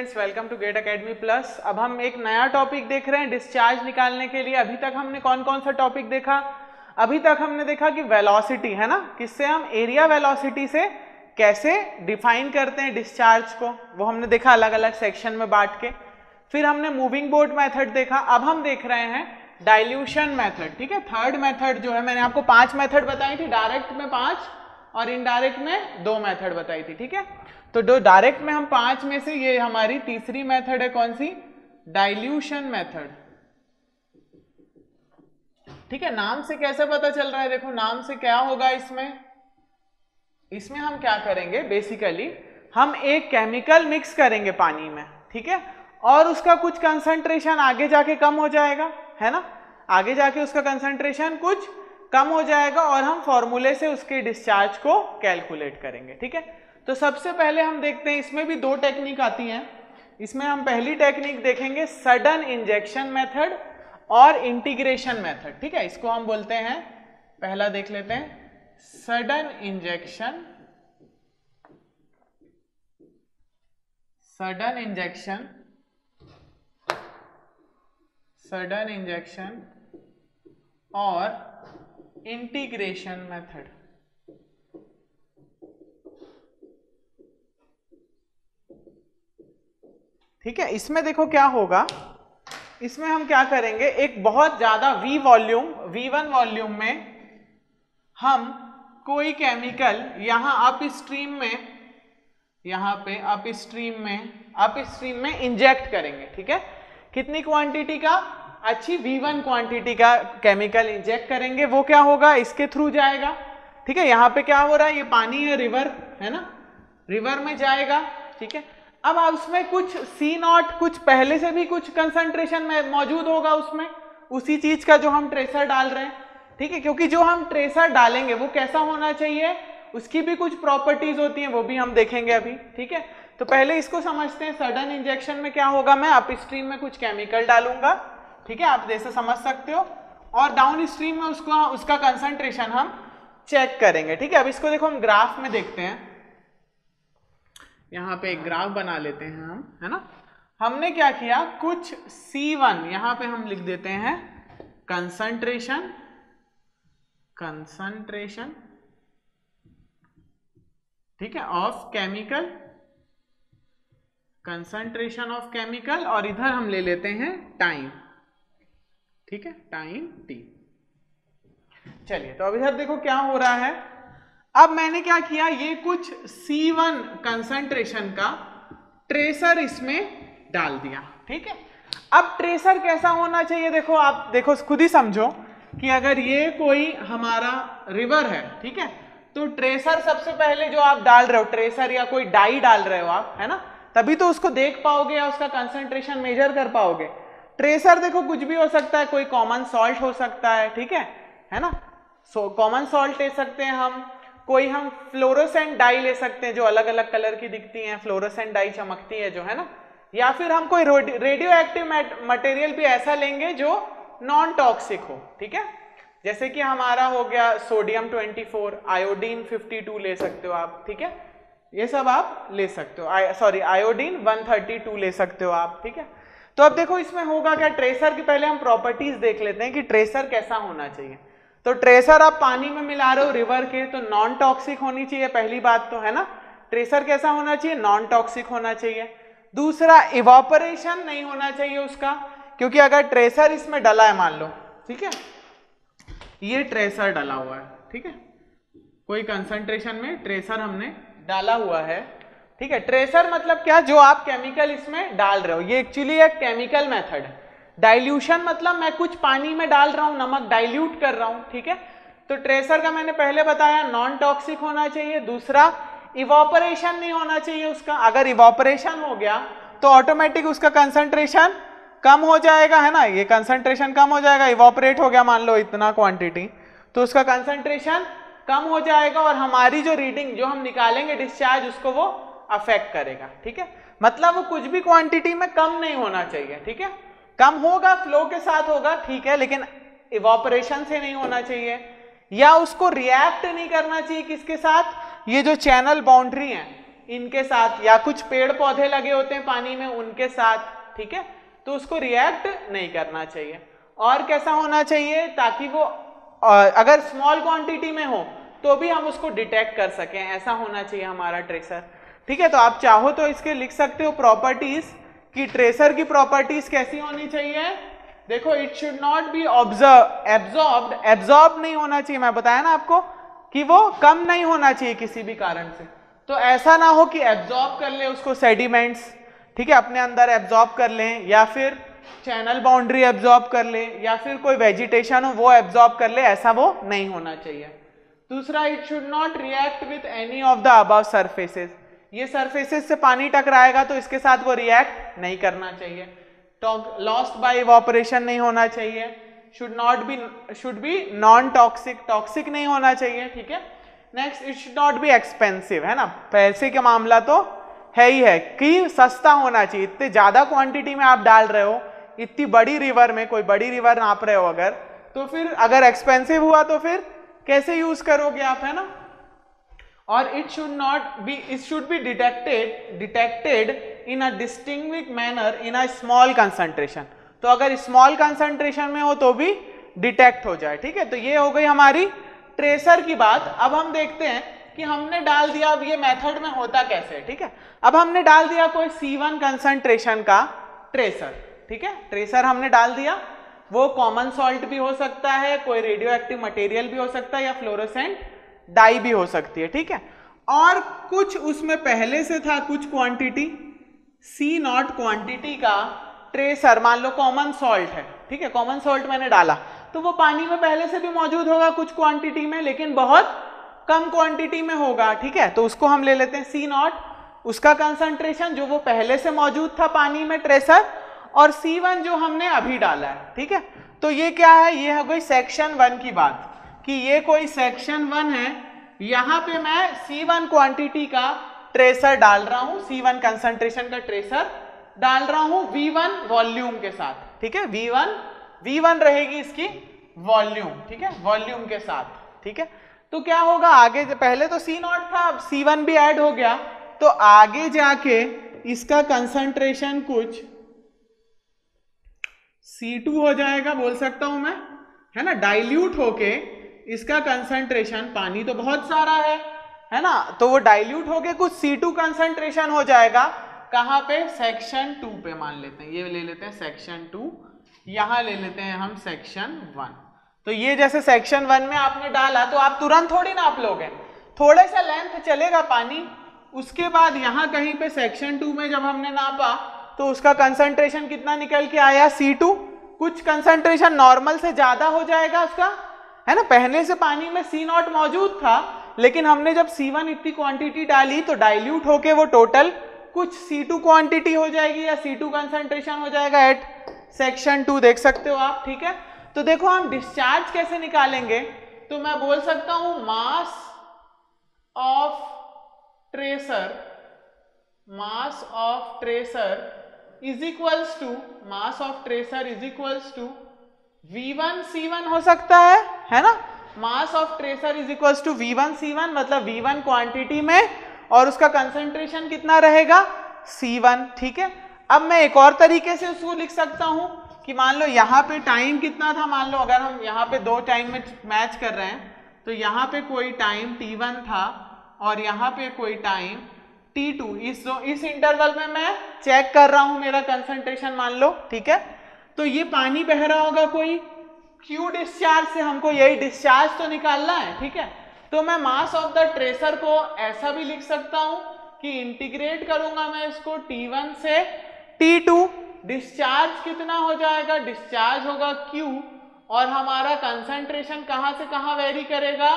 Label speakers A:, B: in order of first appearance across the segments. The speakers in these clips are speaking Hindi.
A: Students, welcome to GATE academy plus. अब हम एक नया टॉपिक देख रहे हैं डिस्चार्ज निकालने के लिए। अभी तक हमने कौन कौन सा टॉपिक देखा? अभी तक हमने देखा कि वेलोसिटी है ना, किससे हम एरिया वेलोसिटी से कैसे डिफाइन करते हैं डिस्चार्ज को, वो हमने देखा अलग अलग सेक्शन में बांट के। फिर हमने मूविंग बोट मेथड देखा। अब हम देख रहे हैं डाइल्यूशन मेथड। ठीक है, थर्ड मेथड जो है, मैंने आपको 5 मेथड बताई थी, डायरेक्ट में 5 और इनडायरेक्ट में 2 मेथड बताई थी। ठीक है, तो जो डायरेक्ट में हम 5 में से ये हमारी तीसरी मेथड है, कौन सी? Dilution method. ठीक है, नाम से कैसे पता चल रहा है? देखो नाम से क्या होगा इसमें हम क्या करेंगे, बेसिकली हम एक केमिकल मिक्स करेंगे पानी में, ठीक है, और उसका कुछ कंसंट्रेशन आगे जाके कम हो जाएगा, है ना, आगे जाके उसका कंसंट्रेशन कुछ कम हो जाएगा और हम फॉर्मूले से उसके डिस्चार्ज को कैलकुलेट करेंगे। ठीक है, तो सबसे पहले हम देखते हैं, इसमें भी 2 टेक्निक आती हैं। इसमें हम पहली टेक्निक देखेंगे सडन इंजेक्शन मेथड और इंटीग्रेशन मेथड। ठीक है, इसको हम बोलते हैं, पहला देख लेते हैं सडन इंजेक्शन और इंटीग्रेशन मेथड। ठीक है, इसमें देखो क्या होगा, इसमें हम क्या करेंगे, एक बहुत ज्यादा V1 वॉल्यूम में हम कोई केमिकल यहां अपस्ट्रीम में इंजेक्ट करेंगे। ठीक है, कितनी क्वांटिटी का? अच्छी V1 क्वांटिटी का केमिकल इंजेक्ट करेंगे। वो क्या होगा, इसके थ्रू जाएगा। ठीक है, यहां पे क्या हो रहा है, ये पानी है, रिवर है ना, रिवर में जाएगा। ठीक है, अब उसमें कुछ C0 कुछ पहले से भी कुछ कंसंट्रेशन में मौजूद होगा उसमें, उसी चीज का जो हम ट्रेसर डाल रहे हैं। ठीक है, क्योंकि जो हम ट्रेसर डालेंगे वो कैसा होना चाहिए, उसकी भी कुछ प्रॉपर्टीज होती हैं, वो भी हम देखेंगे अभी। ठीक है, तो पहले इसको समझते हैं। सडन इंजेक्शन में क्या होगा, मैं अपस्ट्रीम में कुछ केमिकल डालूंगा, ठीक है, आप जैसे समझ सकते हो, और डाउन स्ट्रीम में उसका कंसंट्रेशन हम चेक करेंगे। ठीक है, अब इसको देखो हम ग्राफ में देखते हैं। यहां पे एक ग्राफ बना लेते हैं हम, है ना। हमने क्या किया, कुछ C1 यहां पे हम लिख देते हैं कंसंट्रेशन, ठीक है, of chemical, concentration of chemical, और इधर हम ले लेते हैं टाइम। ठीक है, टाइम T। चलिए, तो अब इधर देखो क्या हो रहा है। अब मैंने क्या किया, ये कुछ C1 कंसंट्रेशन का ट्रेसर इसमें डाल दिया। ठीक है, अब ट्रेसर कैसा होना चाहिए, देखो आप देखो खुद ही समझो कि अगर ये कोई हमारा रिवर है, ठीक है, तो ट्रेसर सबसे पहले जो आप डाल रहे हो, ट्रेसर या कोई डाई डाल रहे हो आप, है ना, तभी तो उसको देख पाओगे या उसका कंसंट्रेशन मेजर कर पाओगे। ट्रेसर देखो कुछ भी हो सकता है, कोई कॉमन सॉल्ट हो सकता है, ठीक है ना, कॉमन सॉल्ट ले सकते हैं हम, कोई हम फ्लोरोसेंट डाई ले सकते हैं जो अलग अलग कलर की दिखती हैं, फ्लोरोसेंट डाई चमकती है जो, है ना, या फिर हम कोई रेडियो एक्टिव मटेरियल भी ऐसा लेंगे जो नॉन टॉक्सिक हो। ठीक है, जैसे कि हमारा हो गया सोडियम 24, आयोडीन 52 ले सकते हो आप। ठीक है, ये सब आप ले सकते हो, सॉरी आयोडीन 132 ले सकते हो आप। ठीक है, तो अब देखो इसमें होगा क्या, ट्रेसर की पहले हम प्रॉपर्टीज देख लेते हैं कि ट्रेसर कैसा होना चाहिए। तो ट्रेसर आप पानी में मिला रहे हो रिवर के, तो नॉन टॉक्सिक होनी चाहिए, पहली बात तो, है ना। ट्रेसर कैसा होना चाहिए, नॉन टॉक्सिक होना चाहिए। दूसरा, इवापोरेशन नहीं होना चाहिए उसका, क्योंकि अगर ट्रेसर इसमें डला है, मान लो, ठीक है, ये ट्रेसर डला हुआ है, ठीक है, कोई कंसंट्रेशन में ट्रेसर हमने डाला हुआ है। ठीक है, ट्रेसर मतलब क्या, जो आप केमिकल इसमें डाल रहे हो, ये एक्चुअली एक केमिकल मेथड है। डाइल्यूशन मतलब मैं कुछ पानी में डाल रहा हूं, नमक डाइल्यूट कर रहा हूं। ठीक है, तो ट्रेसर का मैंने पहले बताया नॉन टॉक्सिक होना चाहिए। दूसरा, इवापोरेशन नहीं होना चाहिए उसका, अगर इवापोरेशन हो गया तो ऑटोमेटिक उसका कंसंट्रेशन कम हो जाएगा, है ना, ये कंसंट्रेशन कम हो जाएगा, इवापोरेट हो गया मान लो इतना क्वांटिटी, तो उसका कंसंट्रेशन कम हो जाएगा और हमारी जो रीडिंग जो हम निकालेंगे डिस्चार्ज, उसको वो अफेक्ट करेगा। ठीक है, मतलब वो कुछ भी क्वांटिटी में कम नहीं होना चाहिए। ठीक है, कम होगा फ्लो के साथ होगा, ठीक है, लेकिन इवापोरेशन से नहीं होना चाहिए, या उसको रिएक्ट नहीं करना चाहिए किसके साथ, ये जो चैनल बाउंड्री है इनके साथ, या कुछ पेड़ पौधे लगे होते हैं पानी में उनके साथ, ठीक है, तो उसको रिएक्ट नहीं करना चाहिए। और कैसा होना चाहिए ताकि वो अगर स्मॉल क्वांटिटी में हो तो भी हम उसको डिटेक्ट कर सकें, ऐसा होना चाहिए हमारा ट्रेसर, ठीक है। तो आप चाहो तो इसके लिख सकते हो प्रॉपर्टीज कि ट्रेसर की प्रॉपर्टीज कैसी होनी चाहिए। देखो, it should not be absorb नहीं होना चाहिए, मैं बताया ना आपको कि वो कम नहीं होना चाहिए किसी भी कारण से। तो ऐसा ना हो कि एब्जॉर्ब कर ले उसको सेडिमेंट्स, ठीक है, अपने अंदर एब्जॉर्ब कर लें, या फिर चैनल बाउंड्री एब्जॉर्ब कर ले, या फिर कोई वेजिटेशन हो वो एब्जॉर्ब कर ले, ऐसा वो नहीं होना चाहिए। दूसरा, it should not react with any of the above surfaces, ये सरफेसेस से पानी टकराएगा तो इसके साथ वो रिएक्ट नहीं करना चाहिए। लॉस्ट बाय इवोपरेशन नहीं होना चाहिए, should be non toxic, toxic नहीं होना चाहिए, ठीक है। Next, it should not be expensive, है ना, पैसे का मामला तो है ही है कि सस्ता होना चाहिए। इतने ज्यादा क्वांटिटी में आप डाल रहे हो, इतनी बड़ी रिवर में, कोई बड़ी रिवर नाप रहे हो अगर, तो फिर अगर एक्सपेंसिव हुआ तो फिर कैसे यूज करोगे आप, है ना। और it should be detected in a distinguished manner in a small concentration, तो अगर स्मॉल कंसंट्रेशन में हो तो भी डिटेक्ट हो जाए, ठीक है। तो ये हो गई हमारी ट्रेसर की बात। अब हम देखते हैं कि हमने डाल दिया, अब ये मेथड में होता कैसे, ठीक है। अब हमने डाल दिया कोई C1 कंसंट्रेशन का ट्रेसर, ठीक है, ट्रेसर हमने डाल दिया, वो कॉमन सॉल्ट भी हो सकता है, कोई रेडियो एक्टिव मटेरियल भी हो सकता है, या फ्लोरोसेंट डाई भी हो सकती है, ठीक है। और कुछ उसमें पहले से था, कुछ क्वांटिटी C0 क्वांटिटी का ट्रेसर, मान लो कॉमन सॉल्ट है, ठीक है, कॉमन सॉल्ट मैंने डाला तो वो पानी में पहले से भी मौजूद होगा कुछ क्वांटिटी में, लेकिन बहुत कम क्वांटिटी में होगा, ठीक है। तो उसको हम ले लेते हैं C0, उसका कंसंट्रेशन जो वो पहले से मौजूद था पानी में ट्रेसर, और C1 जो हमने अभी डाला है, ठीक है। तो ये क्या है, ये हो गई सेक्शन 1 की बात कि ये कोई सेक्शन 1 है, यहां पे मैं C1 क्वांटिटी का ट्रेसर डाल रहा हूं, C1 कंसंट्रेशन का ट्रेसर डाल रहा हूं V1 वॉल्यूम के साथ, ठीक है, V1 रहेगी इसकी वॉल्यूम, ठीक है, वॉल्यूम के साथ, ठीक है। तो क्या होगा आगे, पहले तो C0 था, अब C1 भी ऐड हो गया, तो आगे जाके इसका कंसंट्रेशन कुछ C2 हो जाएगा, बोल सकता हूं मैं, है ना, डाइल्यूट होके इसका कंसंट्रेशन, पानी तो बहुत सारा है ना, तो वो डाइल्यूट होके कुछ C2 कंसंट्रेशन हो जाएगा, कहां पे, सेक्शन 2 पे मान लेते हैं, ये ले लेते हैं सेक्शन 2, यहां ले लेते हैं हम सेक्शन 1। तो ये जैसे सेक्शन 1 में आपने डाला तो आप तुरंत थोड़ी नाप लोगे, थोड़े सा लेंथ चलेगा पानी, उसके बाद यहां कहीं पे सेक्शन 2 में जब हमने नापा तो उसका कंसंट्रेशन कितना निकल के आया, C2, कुछ कंसंट्रेशन नॉर्मल से ज्यादा हो जाएगा उसका, है ना, पहले से पानी में C0 मौजूद था, लेकिन हमने जब C1 इतनी क्वांटिटी डाली तो डाइल्यूट होके वो टोटल कुछ C2 क्वांटिटी हो जाएगी, या C2 कंसंट्रेशन हो जाएगा एट सेक्शन 2, देख सकते हो आप, ठीक है। तो देखो हम डिस्चार्ज कैसे निकालेंगे, तो मैं बोल सकता हूं mass of tracer is equals to V1 C1 हो सकता है ना, mass of tracer is equals to V1 C1, मतलब V1 क्वांटिटी में और उसका कंसंट्रेशन कितना रहेगा, C1, ठीक है। अब मैं एक और तरीके से उसको लिख सकता हूं कि मान लो यहाँ पे टाइम कितना था, मान लो अगर हम यहाँ पे दो टाइम में मैच कर रहे हैं तो यहाँ पे कोई टाइम T1 था और यहाँ पे कोई टाइम T2, इस इंटरवल में मैं चेक कर रहा हूं मेरा कंसंट्रेशन मान लो, ठीक है। तो ये पानी बह रहा होगा कोई Q डिस्चार्ज से, हमको यही डिस्चार्ज तो निकालना है, ठीक है। तो मैं मास ऑफ द ट्रेसर को ऐसा भी लिख सकता हूं कि इंटीग्रेट करूंगा मैं इसको T1 से T2, डिस्चार्ज कितना हो जाएगा, डिस्चार्ज होगा Q, और हमारा कंसंट्रेशन कहां से कहां वेरी करेगा,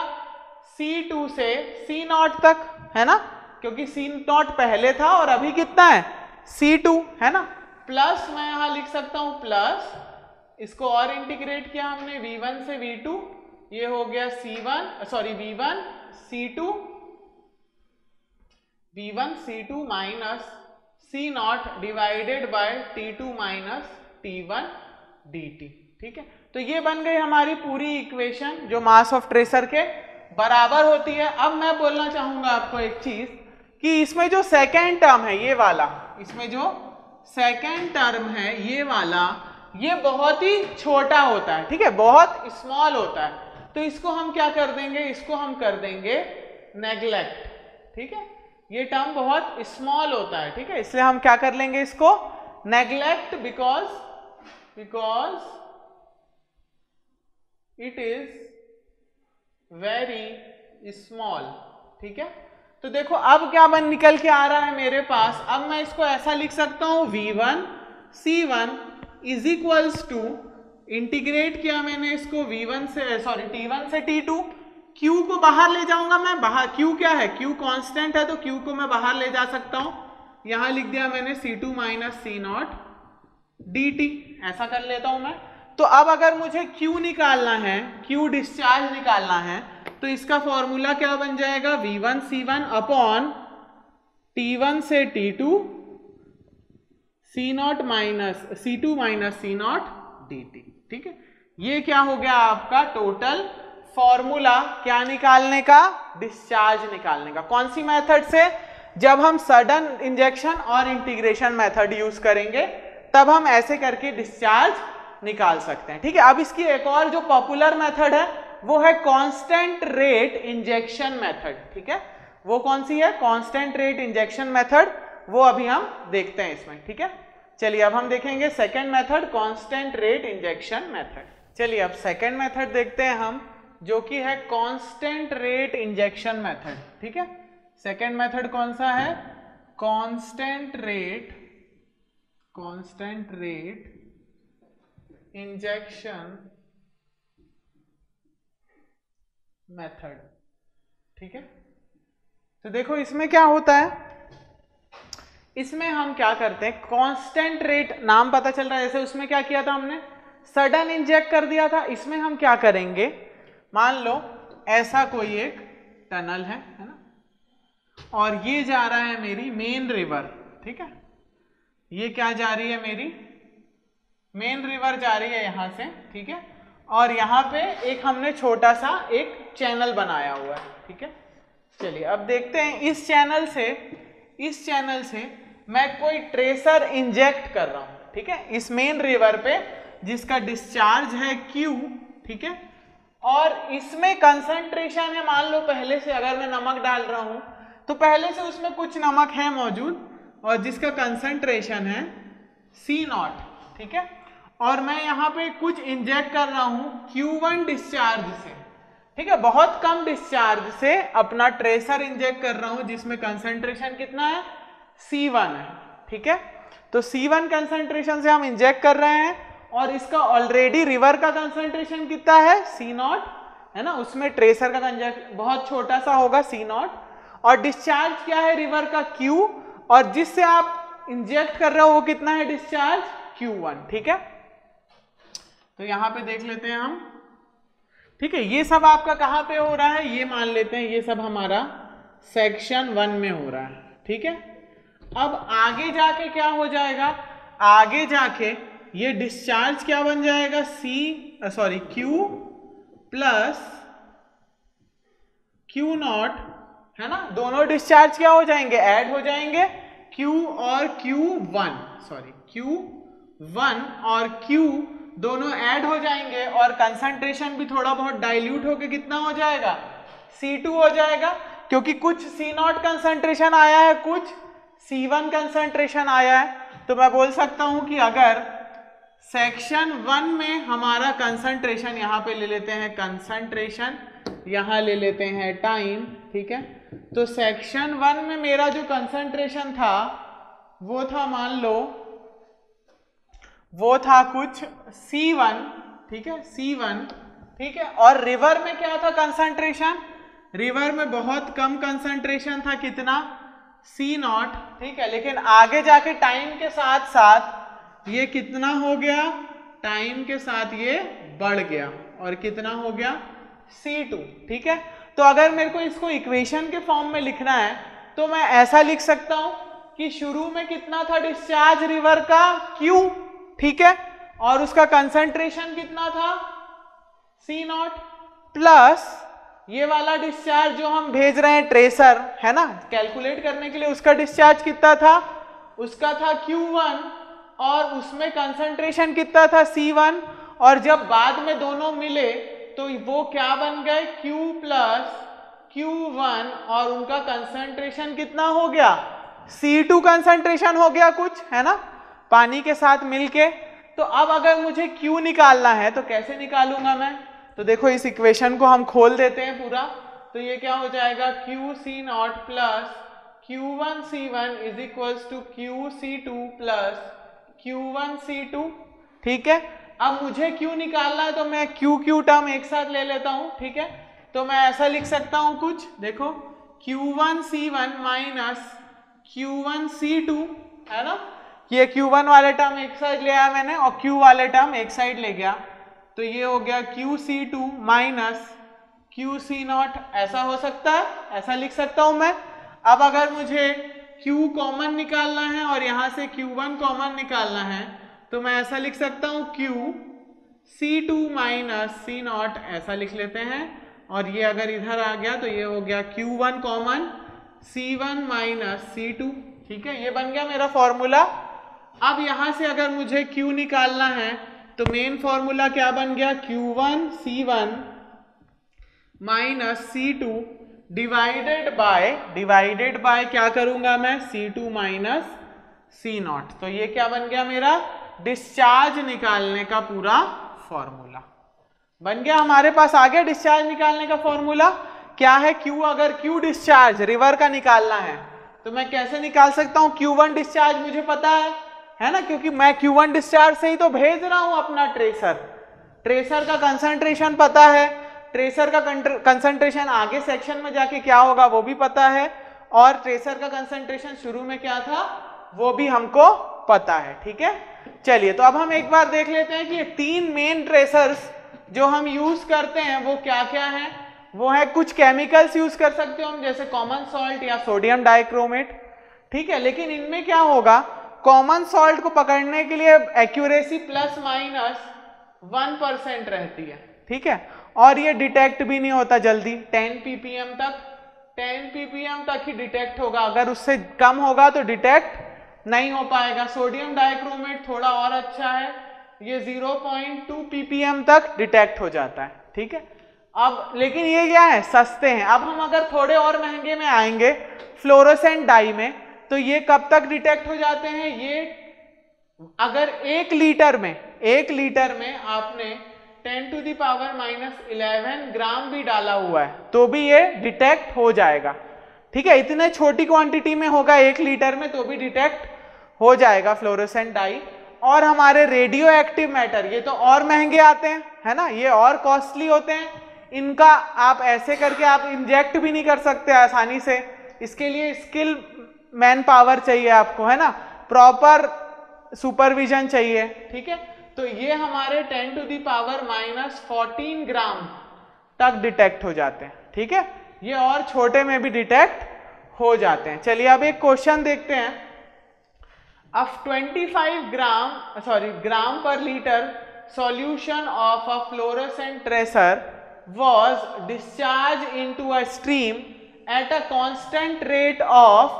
A: C2 से C0 तक, है ना, क्योंकि C0 पहले था और अभी कितना है, C2, है ना। प्लस मैं यहां लिख सकता हूं प्लस, इसको और इंटीग्रेट किया हमने V1 से V2, ये हो गया V1 C2 minus C0 divided by T2 minus T1 dt, ठीक है। तो ये बन गई हमारी पूरी इक्वेशन जो मास ऑफ ट्रेसर के बराबर होती है। अब मैं बोलना चाहूंगा आपको एक चीज कि इसमें जो सेकेंड टर्म है ये वाला, इसमें जो सेकेंड टर्म है ये वाला, ये बहुत ही छोटा होता है, ठीक है, बहुत स्मॉल होता है। तो इसको हम क्या कर देंगे, इसको हम कर देंगे नेग्लेक्ट, ठीक है, ये टर्म बहुत स्मॉल होता है, ठीक है, इसलिए हम क्या कर लेंगे इसको neglect, because it is very small, ठीक है। तो देखो अब क्या बन निकल के आ रहा है मेरे पास, अब मैं इसको ऐसा लिख सकता हूं V1 C1 is equals to, integrate किया मैंने इसको V1 से T1 से T2, Q को बाहर ले जाऊंगा मैं, बाहर Q क्या है, Q कांस्टेंट है, तो Q को मैं बाहर ले जा सकता हूं, यहां लिख दिया मैंने C2 माइनस C0 dt, ऐसा कर लेता हूं मैं। तो अब अगर मुझे Q निकालना है, Q डिस्चार्ज निकालना है, तो इसका फॉर्मूला क्या बन जाएगा, V1 C1 अपॉन T1 से T2 C0 minus C2 minus C0 dt, ठीक है। ये क्या हो गया आपका टोटल फॉर्मूला क्या निकालने का, डिस्चार्ज निकालने का। कौन सी मेथड से, जब हम सडन इंजेक्शन और इंटीग्रेशन मेथड यूज करेंगे तब हम ऐसे करके डिस्चार्ज निकाल सकते हैं, ठीक है। अब इसकी एक और जो पॉपुलर मेथड है वो है कांस्टेंट रेट इंजेक्शन मेथड, ठीक है। वो कौन सी है, कांस्टेंट रेट इंजेक्शन मेथड, वो अभी हम देखते हैं इसमें, ठीक है। चलिए अब हम देखेंगे second method, constant rate injection method. चलिए अब सेकेंड मेथड देखते हैं हम, जो कि है कांस्टेंट रेट इंजेक्शन मेथड, ठीक है। सेकेंड मेथड कौन सा है, कांस्टेंट रेट इंजेक्शन मेथड, ठीक है। तो देखो इसमें क्या होता है, इसमें हम क्या करते हैं, कांस्टेंट रेट, नाम पता चल रहा है, जैसे उसमें क्या किया था हमने, सडन इंजेक्ट कर दिया था। इसमें हम क्या करेंगे, मान लो ऐसा कोई एक टनल है ना, और ये जा रहा है मेरी मेन रिवर, ठीक है, ये क्या जा रही है, मेरी मेन रिवर जा रही है यहां से, ठीक है, और यहां पे एक हमने छोटा सा एक चैनल बनाया हुआ है, ठीक है। चलिए अब देखते हैं, इस चैनल से मैं कोई ट्रेसर इंजेक्ट कर रहा हूं, ठीक है, इस मेन रिवर पे, जिसका डिस्चार्ज है Q, ठीक है, और इसमें कंसंट्रेशन है, मान लो पहले से अगर मैं नमक डाल रहा हूं तो पहले से उसमें कुछ नमक है मौजूद, और जिसका कंसंट्रेशन है C0, ठीक है, और मैं यहाँ पे कुछ इंजेक्ट कर रहा हूं Q1 डिस्चार्ज से, ठीक है, बहुत कम डिस्चार्ज से अपना ट्रेसर इंजेक्ट कर रहा हूं, जिसमें कंसंट्रेशन कितना है, C1 है, ठीक है। तो C1 कंसंट्रेशन से हम इंजेक्ट कर रहे हैं, और इसका ऑलरेडी रिवर का कंसंट्रेशन कितना है, C0 है ना, उसमें ट्रेसर का कंजेक्ट बहुत छोटा सा होगा C0, और डिस्चार्ज क्या है रिवर का Q, और जिससे आप इंजेक्ट कर रहे हो वो कितना है डिस्चार्ज, Q1, ठीक है। तो यहां पे देख लेते हैं हम, ठीक है, ये सब आपका कहां पे हो रहा है, ये मान लेते हैं ये सब हमारा सेक्शन 1 में हो रहा है, ठीक है। अब आगे जाके क्या हो जाएगा, आगे जाके ये डिस्चार्ज क्या बन जाएगा, Q प्लस Q0, है ना, दोनों डिस्चार्ज क्या हो जाएंगे, ऐड हो जाएंगे, Q और Q1 और Q दोनों ऐड हो जाएंगे, और कंसंट्रेशन भी थोड़ा बहुत डाइल्यूट होके कितना हो जाएगा, C2 हो जाएगा, क्योंकि कुछ C0 कंसंट्रेशन आया है, कुछ C1 कंसंट्रेशन आया है। तो मैं बोल सकता हूं कि अगर सेक्शन 1 में हमारा कंसंट्रेशन, यहां पे ले लेते हैं कंसंट्रेशन, यहां ले लेते हैं टाइम, ठीक है, तो सेक्शन 1 में मेरा जो कंसंट्रेशन था वो था, मान लो वो था कुछ C1, ठीक है, C1, ठीक है, और रिवर में क्या था कंसंट्रेशन, रिवर में बहुत कम कंसंट्रेशन था, कितना, C0, ठीक है, लेकिन आगे जाके टाइम के साथ साथ ये कितना हो गया, टाइम के साथ ये बढ़ गया, और कितना हो गया, C2, ठीक है। तो अगर मेरे को इसको इक्वेशन के फॉर्म में लिखना है तो मैं ऐसा लिख सकता हूं कि शुरू में कितना था डिस्चार्ज रिवर का, Q, ठीक है, और उसका कंसंट्रेशन कितना था, C0, प्लस ये वाला डिस्चार्ज जो हम भेज रहे हैं ट्रेसर है ना, कैलकुलेट करने के लिए उसका डिस्चार्ज कितना था, उसका था Q1 और उसमें कंसंट्रेशन कितना था C1, और जब बाद में दोनों मिले तो वो क्या बन गए Q प्लस Q1 और उनका कंसंट्रेशन कितना हो गया C2 कंसंट्रेशन हो गया कुछ है ना पानी के साथ मिलके। तो अब अगर मुझे Q निकालना है तो कैसे निकालूंगा मैं, तो देखो इस इक्वेशन को हम खोल देते हैं पूरा, तो ये क्या हो जाएगा QC0 प्लस Q1C1 is equals to QC2 plus Q1C2। ठीक है, अब मुझे Q निकालना है तो मैं Q टर्म एक साथ ले लेता हूं। ठीक है, तो मैं ऐसा लिख सकता हूं कुछ, देखो Q1C1 माइनस Q1C2 है ना, ये Q1 वाले टर्म एक साइड ले आया मैंने और Q वाले टर्म एक साइड ले गया, तो ये हो गया QC2 माइनस QC0। ऐसा हो सकता है, ऐसा लिख सकता हूं मैं। अब अगर मुझे Q कॉमन निकालना है और यहां से Q1 कॉमन निकालना है तो मैं ऐसा लिख सकता हूं QC2 माइनस C0, ऐसा लिख लेते हैं, और ये अगर इधर आ गया तो ये हो गया Q1 common C1 minus C2। ठीक है, ये बन गया मेरा फॉर्मूला। अब यहां से अगर मुझे Q निकालना है तो मेन फॉर्मूला क्या बन गया Q1 C1 minus C2 divided bye क्या करूंगा मैं C2 माइनस C0। तो ये क्या बन गया मेरा डिस्चार्ज निकालने का पूरा फॉर्मूला बन गया, हमारे पास आ गया डिस्चार्ज निकालने का फॉर्मूला। क्या है Q, अगर Q डिस्चार्ज रिवर का निकालना है तो मैं कैसे निकाल सकता हूं, Q1 डिस्चार्ज मुझे पता है ना, क्योंकि मैं Q1 डिस्चार्ज से ही तो भेज रहा हूं अपना ट्रेसर का कंसंट्रेशन पता है, ट्रेसर का कंसंट्रेशन आगे सेक्शन में जाके क्या होगा वो भी पता है, और ट्रेसर का कंसंट्रेशन शुरू में क्या था वो भी हमको पता है। ठीक है, चलिए तो अब हम एक बार देख लेते हैं कि 3 मेन ट्रेसर्स जो हम यूज करते हैं वो क्या क्या है। वो है कुछ केमिकल्स यूज कर सकते हो हम, जैसे कॉमन सॉल्ट या सोडियम डाइक्रोमेट। ठीक है, लेकिन इनमें क्या होगा, कॉमन सॉल्ट को पकड़ने के लिए एक्यूरेसी प्लस माइनस 1% रहती है। ठीक है, और ये डिटेक्ट भी नहीं होता जल्दी, 10 ppm तक ही डिटेक्ट होगा, अगर उससे कम होगा तो डिटेक्ट नहीं हो पाएगा। सोडियम डाइक्रोमेट थोड़ा और अच्छा है, ये 0.2 ppm तक डिटेक्ट हो जाता है। ठीक है, अब लेकिन ये क्या है, सस्ते हैं। अब हम अगर थोड़े और महंगे में आएंगे फ्लोरोसेंट डाई में, तो ये कब तक डिटेक्ट हो जाते हैं, ये अगर 1 लीटर में आपने 10 to the power -11 ग्राम भी डाला हुआ है तो भी ये डिटेक्ट हो जाएगा। ठीक है, इतने छोटी क्वांटिटी में होगा 1 लीटर में तो भी डिटेक्ट हो जाएगा फ्लोरोसेंट डाई। और हमारे रेडियो एक्टिव मैटर, ये तो और महंगे आते हैं है ना, ये और कॉस्टली होते हैं, इनका आप ऐसे करके आप इंजेक्ट भी नहीं कर सकते आसानी से, इसके लिए स्किल मैन पावर चाहिए आपको है ना, प्रॉपर सुपरविजन चाहिए। ठीक है, तो ये हमारे 10 to the power -14 ग्राम तक डिटेक्ट हो जाते हैं। ठीक है, ये और छोटे में भी डिटेक्ट हो जाते हैं। चलिए अब एक क्वेश्चन देखते हैं। ऑफ 25 ग्राम पर litre solution of a fluorescent tracer was discharged into a stream at a constant rate of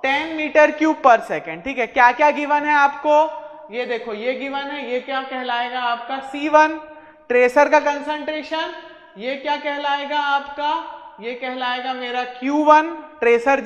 A: 10 metre cube पर सेकेंड। ठीक है, क्या क्या गिवन है आपको, ये देखो ये गिवन है, ये क्या कहलाएगा आपका C1 ट्रेसर का कंसंट्रेशन, ये क्या कहलाएगा आपका, ये कहलाएगा मेरा Q1 ट्रेसर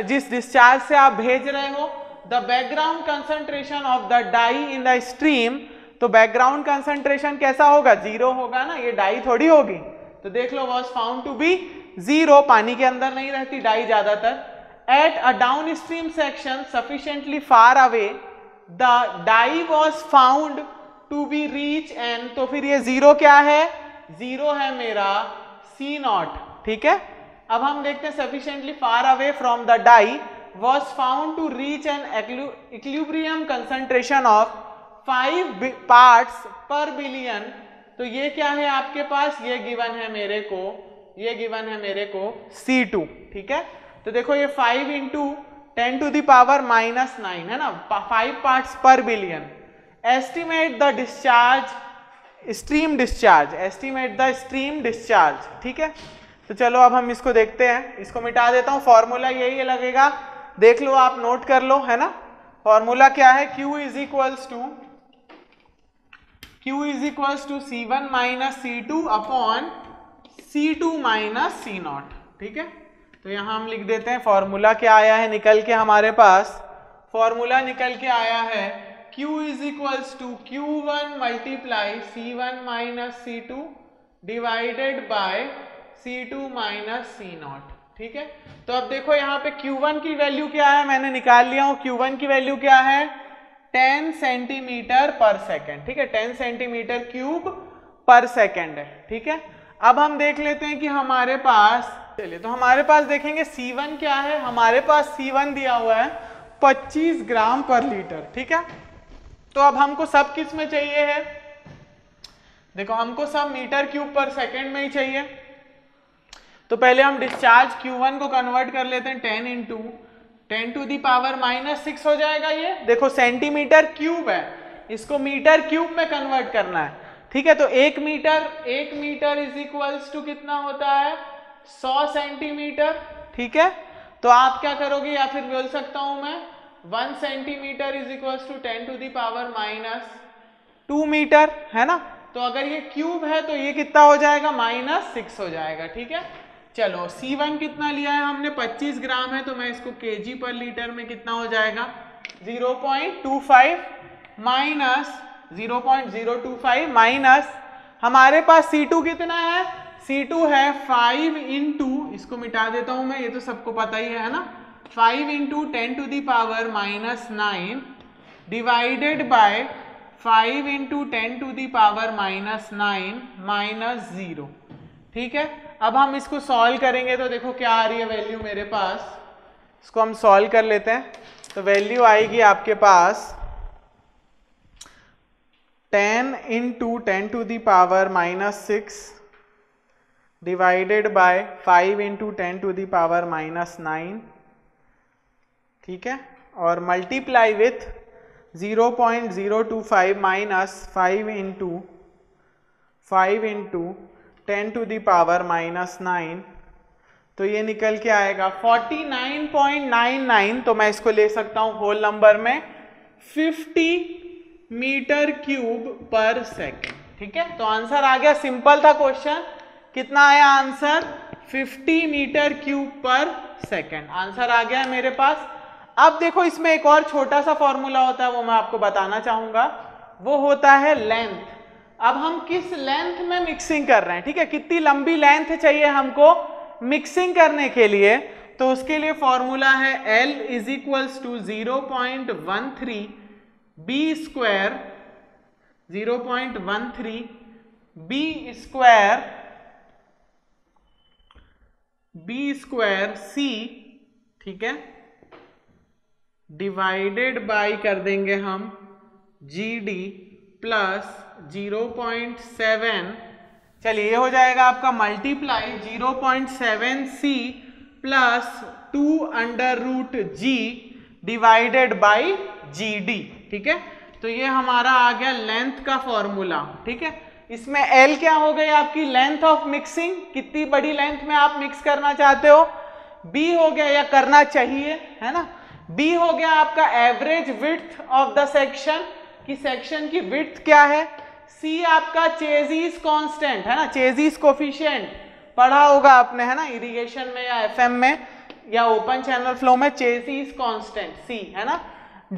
A: जिस डिस्चार्ज से आप भेज रहे हो। The background concentration of the dye in the stream, तो बैकग्राउंड कंसंट्रेशन कैसा होगा, 0 होगा ना, ये डाई थोड़ी होगी, तो देख लो वॉज फाउंड टू बी 0, पानी के अंदर नहीं रहती डाई ज्यादातर। At a downstream section sufficiently far away the dye was found to be reach an, तो फिर ये 0 क्या है, 0 है मेरा C0। ठीक है, अब हम देखते हैं sufficiently far away from the dye was found to reach an equilibrium concentration of 5 parts per billion, तो ये क्या है आपके पास, ये गिवन है मेरे को C2। ठीक है, तो देखो ये 5 × 10 to the power -9 है ना, 5 parts per billion. Estimate the discharge stream discharge, estimate the stream discharge, ठीक है। तो चलो अब हम इसको देखते हैं, इसको मिटा देता हूँ, फॉर्मूला यही लगेगा, देख लो आप, नोट कर लो, है ना। फॉर्मूला क्या है, Q is equals to C1 minus C2 upon C2 minus C0, ठीक है। तो यहाँ हम लिख देते हैं फॉर्मूला क्या आया है निकल के, हमारे पास फॉर्मूला निकल के आया है Q is equals to Q1 multiply C1 minus C2 divided by C2 minus C0, ठीक है। तो अब देखो यहाँ पे Q1 की वैल्यू क्या है, मैंने निकाल लिया हूँ। Q1 की वैल्यू क्या है, 10 सेंटीमीटर पर सेकेंड, ठीक है, 10 सेंटीमीटर क्यूब पर सेकेंड है, ठीक है। अब हम देख लेते हैं कि हमारे पास, चलिए तो हमारे पास देखेंगे C1 क्या है, हमारे पास C1 दिया हुआ है 25 ग्राम पर लीटर, ठीक है। तो अब हमको सब किस में चाहिए है, देखो हमको सब मीटर क्यूब पर सेकेंड में ही चाहिए। तो पहले हम डिस्चार्ज Q1 को कन्वर्ट कर लेते हैं, 10 into 10 to the power minus 6 हो जाएगा। ये देखो सेंटीमीटर क्यूब है, इसको मीटर क्यूब में कन्वर्ट करना है, ठीक है। तो 1 मीटर इज इक्वल्स टू कितना होता है, 100 सेंटीमीटर, ठीक है। तो आप क्या करोगे, या फिर बोल सकता हूं मैं 1 centimetre is equals to 10 to the power minus 2 metre, है ना। तो अगर ये क्यूब है तो ये कितना हो जाएगा, -6 हो जाएगा, ठीक है। चलो C1 कितना लिया है हमने, 25 ग्राम है, तो मैं इसको kg पर लीटर में कितना हो जाएगा, 0.25 माइनस 0.025 माइनस हमारे पास C2 कितना है, C2 है 5 इंटू, इसको मिटा देता हूं मैं, ये तो सबको पता ही है ना, 5 into 10 to the power -9 divided by 5 into 10 to the power -9 minus 0, ठीक है। अब हम इसको सॉल्व करेंगे तो देखो क्या आ रही है वैल्यू मेरे पास, इसको हम सॉल्व कर लेते हैं। तो वैल्यू आएगी आपके पास 10 into 10 to the power -6 divided by 5 into 10 to the power -9, ठीक है, और multiply with 0.025 minus 5 into 10 to the power -9, तो ये निकल के आएगा 49.99। तो मैं इसको ले सकता हूं होल नंबर में 50 मीटर क्यूब पर सेकेंड, ठीक है। तो आंसर आ गया, सिंपल था क्वेश्चन, कितना आया आंसर, 50 मीटर क्यूब पर सेकेंड, आंसर आ गया है मेरे पास। अब देखो इसमें एक और छोटा सा फॉर्मूला होता है, वो मैं आपको बताना चाहूंगा, वो होता है लेंथ। अब हम किस लेंथ में मिक्सिंग कर रहे हैं, ठीक है, कितनी लंबी लेंथ चाहिए हमको मिक्सिंग करने के लिए, तो उसके लिए फॉर्मूला है L is equals to 0.13 B square, 0.13 B square C, ठीक है, डिवाइडेड बाय कर देंगे हम GD प्लस 0.7, चलिए ये हो जाएगा आपका multiply 0.7C plus 2√G divided by GD, ठीक है। तो ये हमारा आ गया लेंथ का फॉर्मूला, ठीक है। इसमें L क्या हो गई आपकी, लेंथ ऑफ मिक्सिंग, कितनी बड़ी लेंथ में आप मिक्स करना चाहते हो, B हो गया या करना चाहिए, है ना। B हो गया आपका average width of the section, कि सेक्शन की विड्थ क्या है। C आपका चेजिस कांस्टेंट, है ना, चेजिस कोफिशिएंट पढ़ा होगा आपने, है ना, इरिगेशन में या FM में या ओपन चैनल फ्लो में, चेजिस कांस्टेंट C, है ना।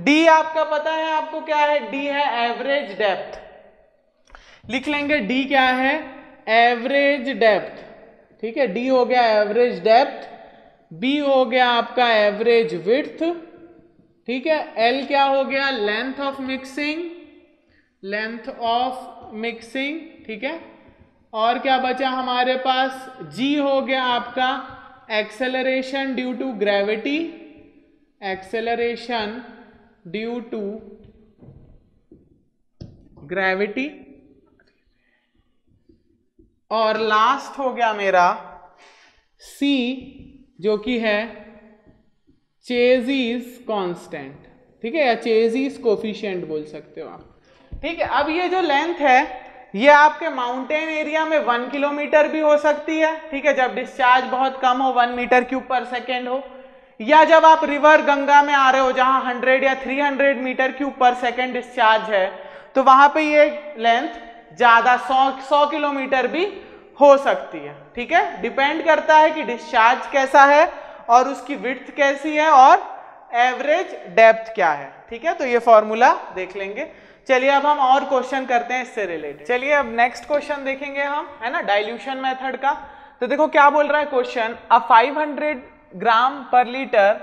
A: D आपका पता है आपको क्या है, D है एवरेज डेप्थ, लिख लेंगे D क्या है, एवरेज डेप्थ, ठीक है, D हो गया एवरेज डेप्थ, B हो गया आपका एवरेज विड्थ, ठीक है, L क्या हो गया, लेंथ ऑफ मिक्सिंग, ठीक है, और क्या बचा हमारे पास, G हो गया आपका acceleration due to gravity, acceleration due to gravity, और लास्ट हो गया मेरा C जो कि है चेजिस कांस्टेंट, ठीक है, या चेजिस कोफिशिएंट बोल सकते हो आप, ठीक है। अब ये जो लेंथ है ये आपके माउंटेन एरिया में 1 किलोमीटर भी हो सकती है, ठीक है, जब डिस्चार्ज बहुत कम हो, 1 मीटर क्यूब पर सेकेंड हो, या जब आप रिवर गंगा में आ रहे हो जहां 100 या 300 मीटर क्यूब पर सेकेंड डिस्चार्ज है, तो वहां पे ये लेंथ ज्यादा 100 किलोमीटर भी हो सकती है, ठीक है। डिपेंड करता है कि डिस्चार्ज कैसा है और उसकी विड्थ कैसी है और एवरेज डेप्थ क्या है, ठीक है। तो ये फॉर्मूला देख लेंगे। चलिए अब हम और क्वेश्चन करते हैं इससे रिलेटेड। चलिए अब नेक्स्ट क्वेश्चन देखेंगे हम, है ना, डाइल्यूशन मेथड का। तो देखो क्या बोल रहा है क्वेश्चन, अ 500 ग्राम पर लीटर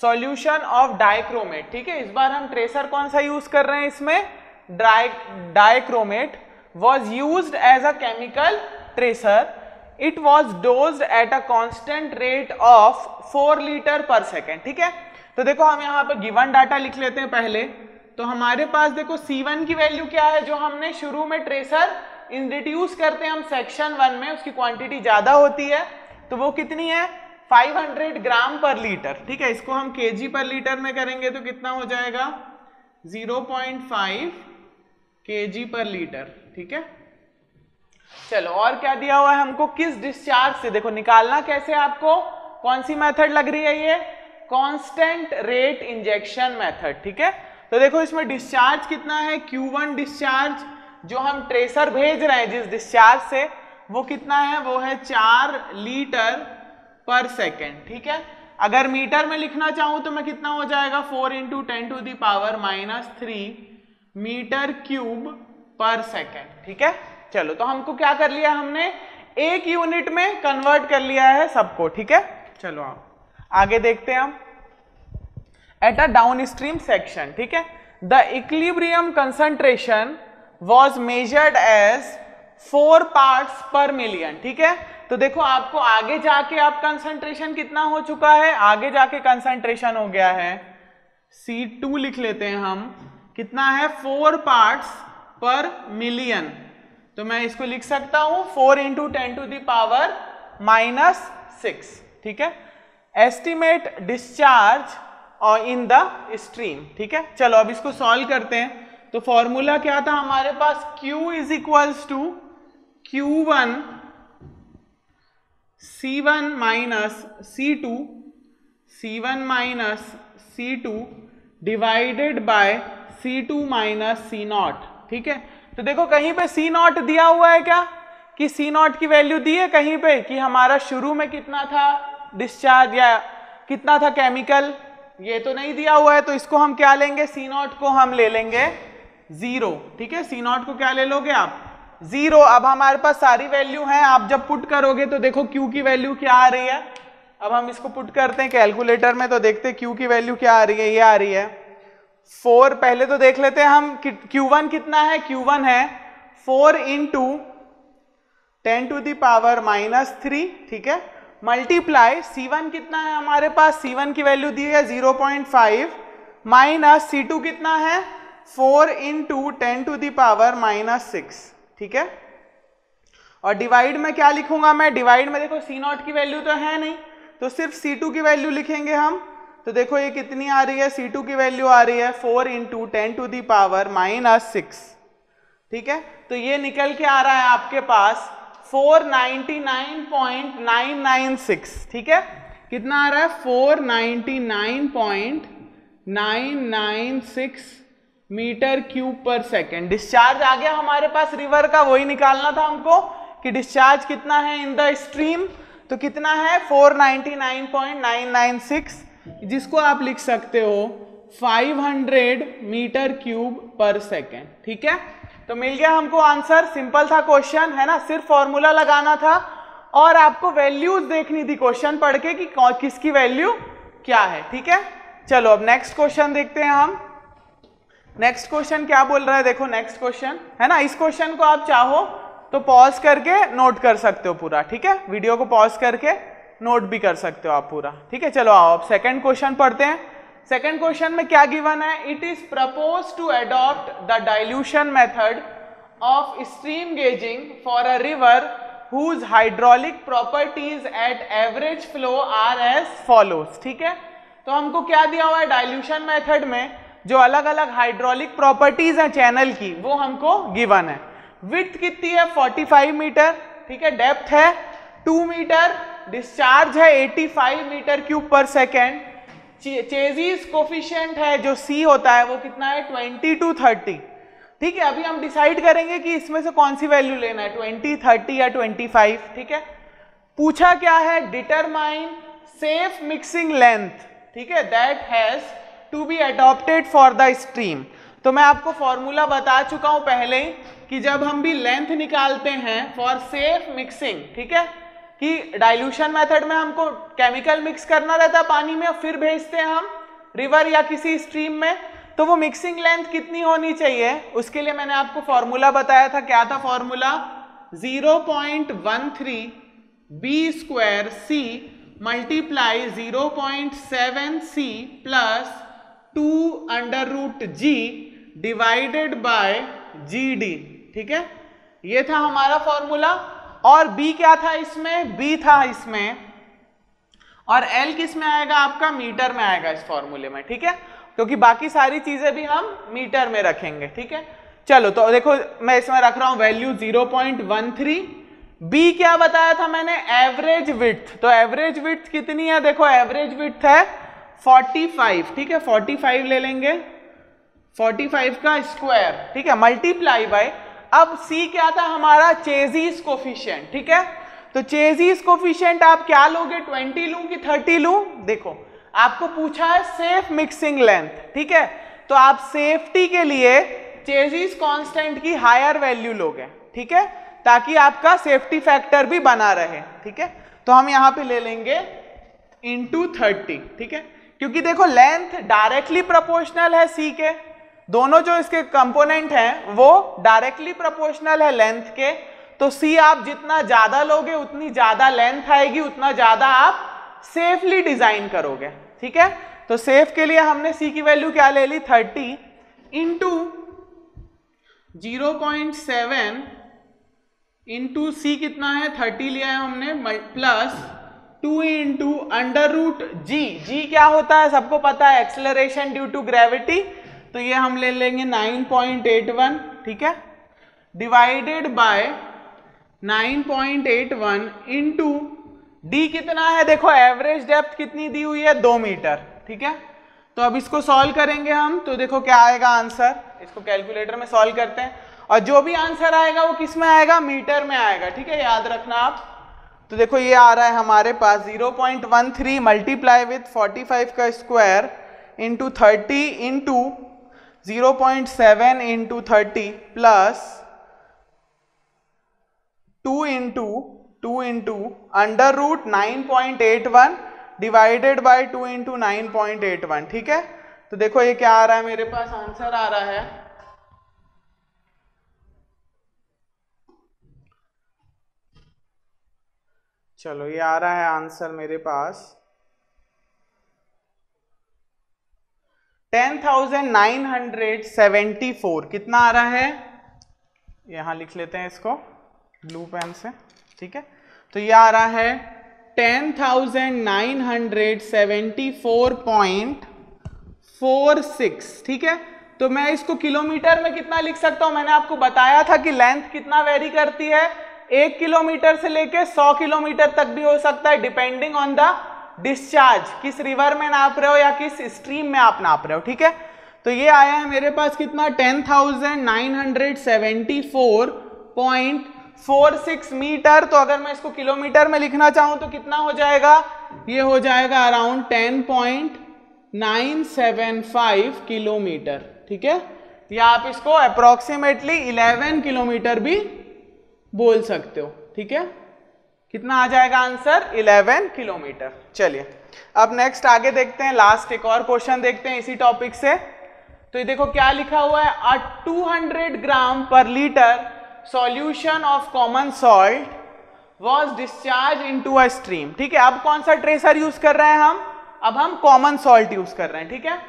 A: सॉल्यूशन ऑफ डाइक्रोमेट, ठीक है। इस बार हम ट्रेसर कौन सा यूज कर रहे हैं इसमें, dichromate was used as a chemical tracer. It was dosed at a constant rate of 4 litre पर सेकेंड, ठीक है। तो देखो हम यहाँ पे गिवन डाटा लिख लेते हैं पहले। तो हमारे पास देखो C1 की वैल्यू क्या है, जो हमने शुरू में ट्रेसर इंट्रोड्यूस करते हैं हम सेक्शन 1 में, उसकी क्वांटिटी ज्यादा होती है, तो वो कितनी है 500 ग्राम पर लीटर, ठीक है। इसको हम केजी पर लीटर में करेंगे तो कितना हो जाएगा 0.5 केजी पर लीटर, ठीक है। चलो और क्या दिया हुआ है हमको, किस डिस्चार्ज से, देखो निकालना कैसे आपको, कौन सी मेथड लग रही है ये, कांस्टेंट रेट इंजेक्शन मेथड, ठीक है। तो देखो इसमें डिस्चार्ज कितना है, Q1 डिस्चार्ज जो हम ट्रेसर भेज रहे हैं जिस डिस्चार्ज से, वो कितना है, वो है 4 लीटर पर सेकेंड, ठीक है। अगर मीटर में लिखना चाहूं तो मैं कितना हो जाएगा 4 × 10⁻³ मीटर क्यूब पर सेकेंड, ठीक है। चलो तो हमको क्या कर लिया, हमने एक यूनिट में कन्वर्ट कर लिया है सबको, ठीक है। चलो आप आगे देखते हैं हम, at a downstream section, ठीक है, the equilibrium concentration was measured as 4 parts per million, ठीक है। तो देखो आपको आगे जाके आप कंसंट्रेशन कितना हो चुका है, आगे जाके कंसंट्रेशन हो गया है C2 लिख लेते हैं हम, कितना है 4 पार्ट्स पर मिलियन। तो मैं इसको लिख सकता हूं 4 × 10⁻⁻6, ठीक है। Estimate discharge in the stream, ठीक है। चलो अब इसको सॉल्व करते हैं। तो फॉर्मूला क्या था हमारे पास, Q = Q1 C1 - C2 divided by C2 - C0, ठीक है। तो देखो कहीं पे C0 दिया हुआ है क्या, कि C0 की वैल्यू दी है कहीं पे, कि हमारा शुरू में कितना था डिस्चार्ज या कितना था केमिकल, ये तो नहीं दिया हुआ है। तो इसको हम क्या लेंगे, C0 को हम ले लेंगे 0, ठीक है। C0 को क्या ले लोगे आप 0। अब हमारे पास सारी वैल्यू है, आप जब पुट करोगे तो देखो Q की वैल्यू क्या आ रही है। अब हम इसको पुट करते हैं कैलकुलेटर में, तो देखते हैं Q की वैल्यू क्या आ रही है, ये आ रही है 4। पहले तो देख लेते हैं हम Q1 कितना है, Q1 है 4 × 10⁻⁻3, ठीक है, मल्टीप्लाई C1 कितना है हमारे पास, C1 की वैल्यू दी है 0.5 माइनस C2 कितना है 4 × 10⁻⁻6, ठीक है। और डिवाइड में क्या लिखूंगा मैं, डिवाइड में देखो C0 की वैल्यू तो है नहीं, तो सिर्फ C2 की वैल्यू लिखेंगे हम। तो देखो ये कितनी आ रही है, C2 की वैल्यू आ रही है 4 × 10⁻⁻6, ठीक है। तो ये निकल के आ रहा है आपके पास 499.996, ठीक है। कितना आ रहा है 499.996 मीटर क्यूब पर सेकेंड डिस्चार्ज आ गया हमारे पास रिवर का। वही निकालना था हमको कि डिस्चार्ज कितना है इन द स्ट्रीम, तो कितना है 499.996, जिसको आप लिख सकते हो 500 मीटर क्यूब पर सेकेंड, ठीक है। तो मिल गया हमको आंसर, सिंपल था क्वेश्चन, है ना, सिर्फ फॉर्मूला लगाना था और आपको वैल्यूज देखनी थी क्वेश्चन पढ़ के कि किसकी वैल्यू क्या है, ठीक है। चलो अब नेक्स्ट क्वेश्चन देखते हैं हम। नेक्स्ट क्वेश्चन क्या बोल रहा है, देखो नेक्स्ट क्वेश्चन, है ना, इस क्वेश्चन को आप चाहो तो पॉज करके नोट कर सकते हो पूरा, ठीक है, वीडियो को पॉज करके नोट भी कर सकते हो आप पूरा, ठीक है। चलो आओ अब सेकंड क्वेश्चन पढ़ते हैं। सेकंड क्वेश्चन में क्या गिवन है, it is propose to adopt the dilution method of stream gauging for a river whose hydraulic properties at average flow are as follows, ठीक है। तो हमको क्या दिया हुआ है, डाइल्यूशन मेथड में जो अलग अलग हाइड्रोलिक प्रॉपर्टीज हैं चैनल की वो हमको गिवन है। विड्थ कितनी है 45 मीटर, ठीक है, डेप्थ है 2 मीटर, डिस्चार्ज है 85 मीटर क्यूब पर सेकेंड, चेजिस कोफिशिएंट है जो सी होता है वो कितना है 20 to 30, ठीक है। अभी हम डिसाइड करेंगे कि इसमें से कौन सी वैल्यू लेना है 20, 30 या 25, ठीक है। पूछा क्या है, डिटरमाइन सेफ मिक्सिंग लेंथ, ठीक है, that has to be adopted for the stream. तो मैं आपको फॉर्मूला बता चुका हूं पहले ही कि जब हम भी लेंथ निकालते हैं फॉर सेफ मिक्सिंग, ठीक है, कि डाइल्यूशन मेथड में हमको केमिकल मिक्स करना रहता है पानी में और फिर भेजते हैं हम रिवर या किसी स्ट्रीम में, तो वो मिक्सिंग लेंथ कितनी होनी चाहिए, उसके लिए मैंने आपको फॉर्मूला बताया था। क्या था formula, 0.13 B square C multiply 0.7 C plus 2 under root G divided by G D, ठीक है, ये था हमारा फॉर्मूला। और b क्या था इसमें, b था इसमें, और l किस में आएगा आपका, मीटर में आएगा इस फॉर्मूले में, ठीक है, क्योंकि बाकी सारी चीजें भी हम मीटर में रखेंगे, ठीक है। चलो तो देखो मैं इसमें रख रहा हूं वैल्यू 0.13, b क्या बताया था मैंने, एवरेज विड्थ, तो एवरेज विड्थ कितनी है, देखो एवरेज विड्थ है 45, ठीक है, 45 ले लेंगे, 45 का स्क्वायर, ठीक है, मल्टीप्लाई बाय, अब c क्या था हमारा, चेजिस कोफिशिएंट, ठीक है, तो चेजिस कोफिशिएंट आप क्या लोगे, 20 लूं कि 30 लूं, देखो आपको पूछा है सेफ मिक्सिंग लेंथ, ठीक है, तो आप सेफ्टी के लिए चेजिस कांस्टेंट की हायर वैल्यू लोगे, ठीक है, ताकि आपका सेफ्टी फैक्टर भी बना रहे, ठीक है। तो हम यहां पे ले लेंगे इंटू 30, ठीक है, क्योंकि देखो लेंथ डायरेक्टली प्रोपोर्शनल है सी के, दोनों जो इसके कंपोनेंट हैं वो डायरेक्टली प्रोपोर्शनल है लेंथ के, तो सी आप जितना ज्यादा लोगे उतनी ज्यादा लेंथ आएगी, उतना ज्यादा आप सेफली डिजाइन करोगे, ठीक है। तो सेफ के लिए हमने सी की वैल्यू क्या ले ली 30 इंटू 0.7 इंटू सी कितना है 30 लिया है हमने, प्लस 2 इंटू अंडर रूट जी, जी क्या होता है सबको पता है, एक्सेलरेशन ड्यू टू ग्रेविटी, तो ये हम ले लेंगे 9.81, ठीक है, डिवाइडेड बाय 9.81 इंटू डी कितना है, देखो एवरेज डेप्थ कितनी दी हुई है 2 मीटर, ठीक है। तो अब इसको सॉल्व करेंगे हम, तो देखो क्या आएगा आंसर, इसको कैलकुलेटर में सॉल्व करते हैं, और जो भी आंसर आएगा वो किस में आएगा, मीटर में आएगा, ठीक है, याद रखना आप। तो देखो ये आ रहा है हमारे पास 0.13 मल्टीप्लाई विथ 45 का square into 30 into 0.7 into 30 plus 2 into under root 9.81 divided by 2 into 9.81, ठीक है। तो देखो ये क्या आ रहा है मेरे पास, आंसर आ रहा है चलो ये आ रहा है आंसर मेरे पास 10,974, कितना आ रहा है, यहां लिख लेते हैं इसको ब्लू पेन से, ठीक है। तो ये आ रहा है 10,974.46, ठीक है। तो मैं इसको किलोमीटर में कितना लिख सकता हूं, मैंने आपको बताया था कि लेंथ कितना वेरी करती है, 1 किलोमीटर से लेके 100 किलोमीटर तक भी हो सकता है, डिपेंडिंग ऑन द डिस्चार्ज, किस रिवर में नाप रहे हो या किस स्ट्रीम में आप नाप रहे हो, ठीक है। तो ये आया है मेरे पास कितना 10,974.46 मीटर, तो अगर मैं इसको किलोमीटर में लिखना चाहूं तो कितना हो जाएगा, ये हो जाएगा अराउंड 10.975 किलोमीटर, ठीक है, या आप इसको अप्रोक्सीमेटली 11 किलोमीटर भी बोल सकते हो, ठीक है। कितना आ जाएगा आंसर, 11 किलोमीटर। चलिए अब नेक्स्ट आगे देखते हैं, लास्ट एक और क्वेश्चन देखते हैं इसी टॉपिक से। तो ये देखो क्या लिखा हुआ है, 200 ग्राम पर litre solution of common salt was discharge into a stream, ठीक है। अब कौन सा ट्रेसर यूज कर रहे हैं हम, अब हम कॉमन सॉल्ट यूज कर रहे हैं, ठीक है,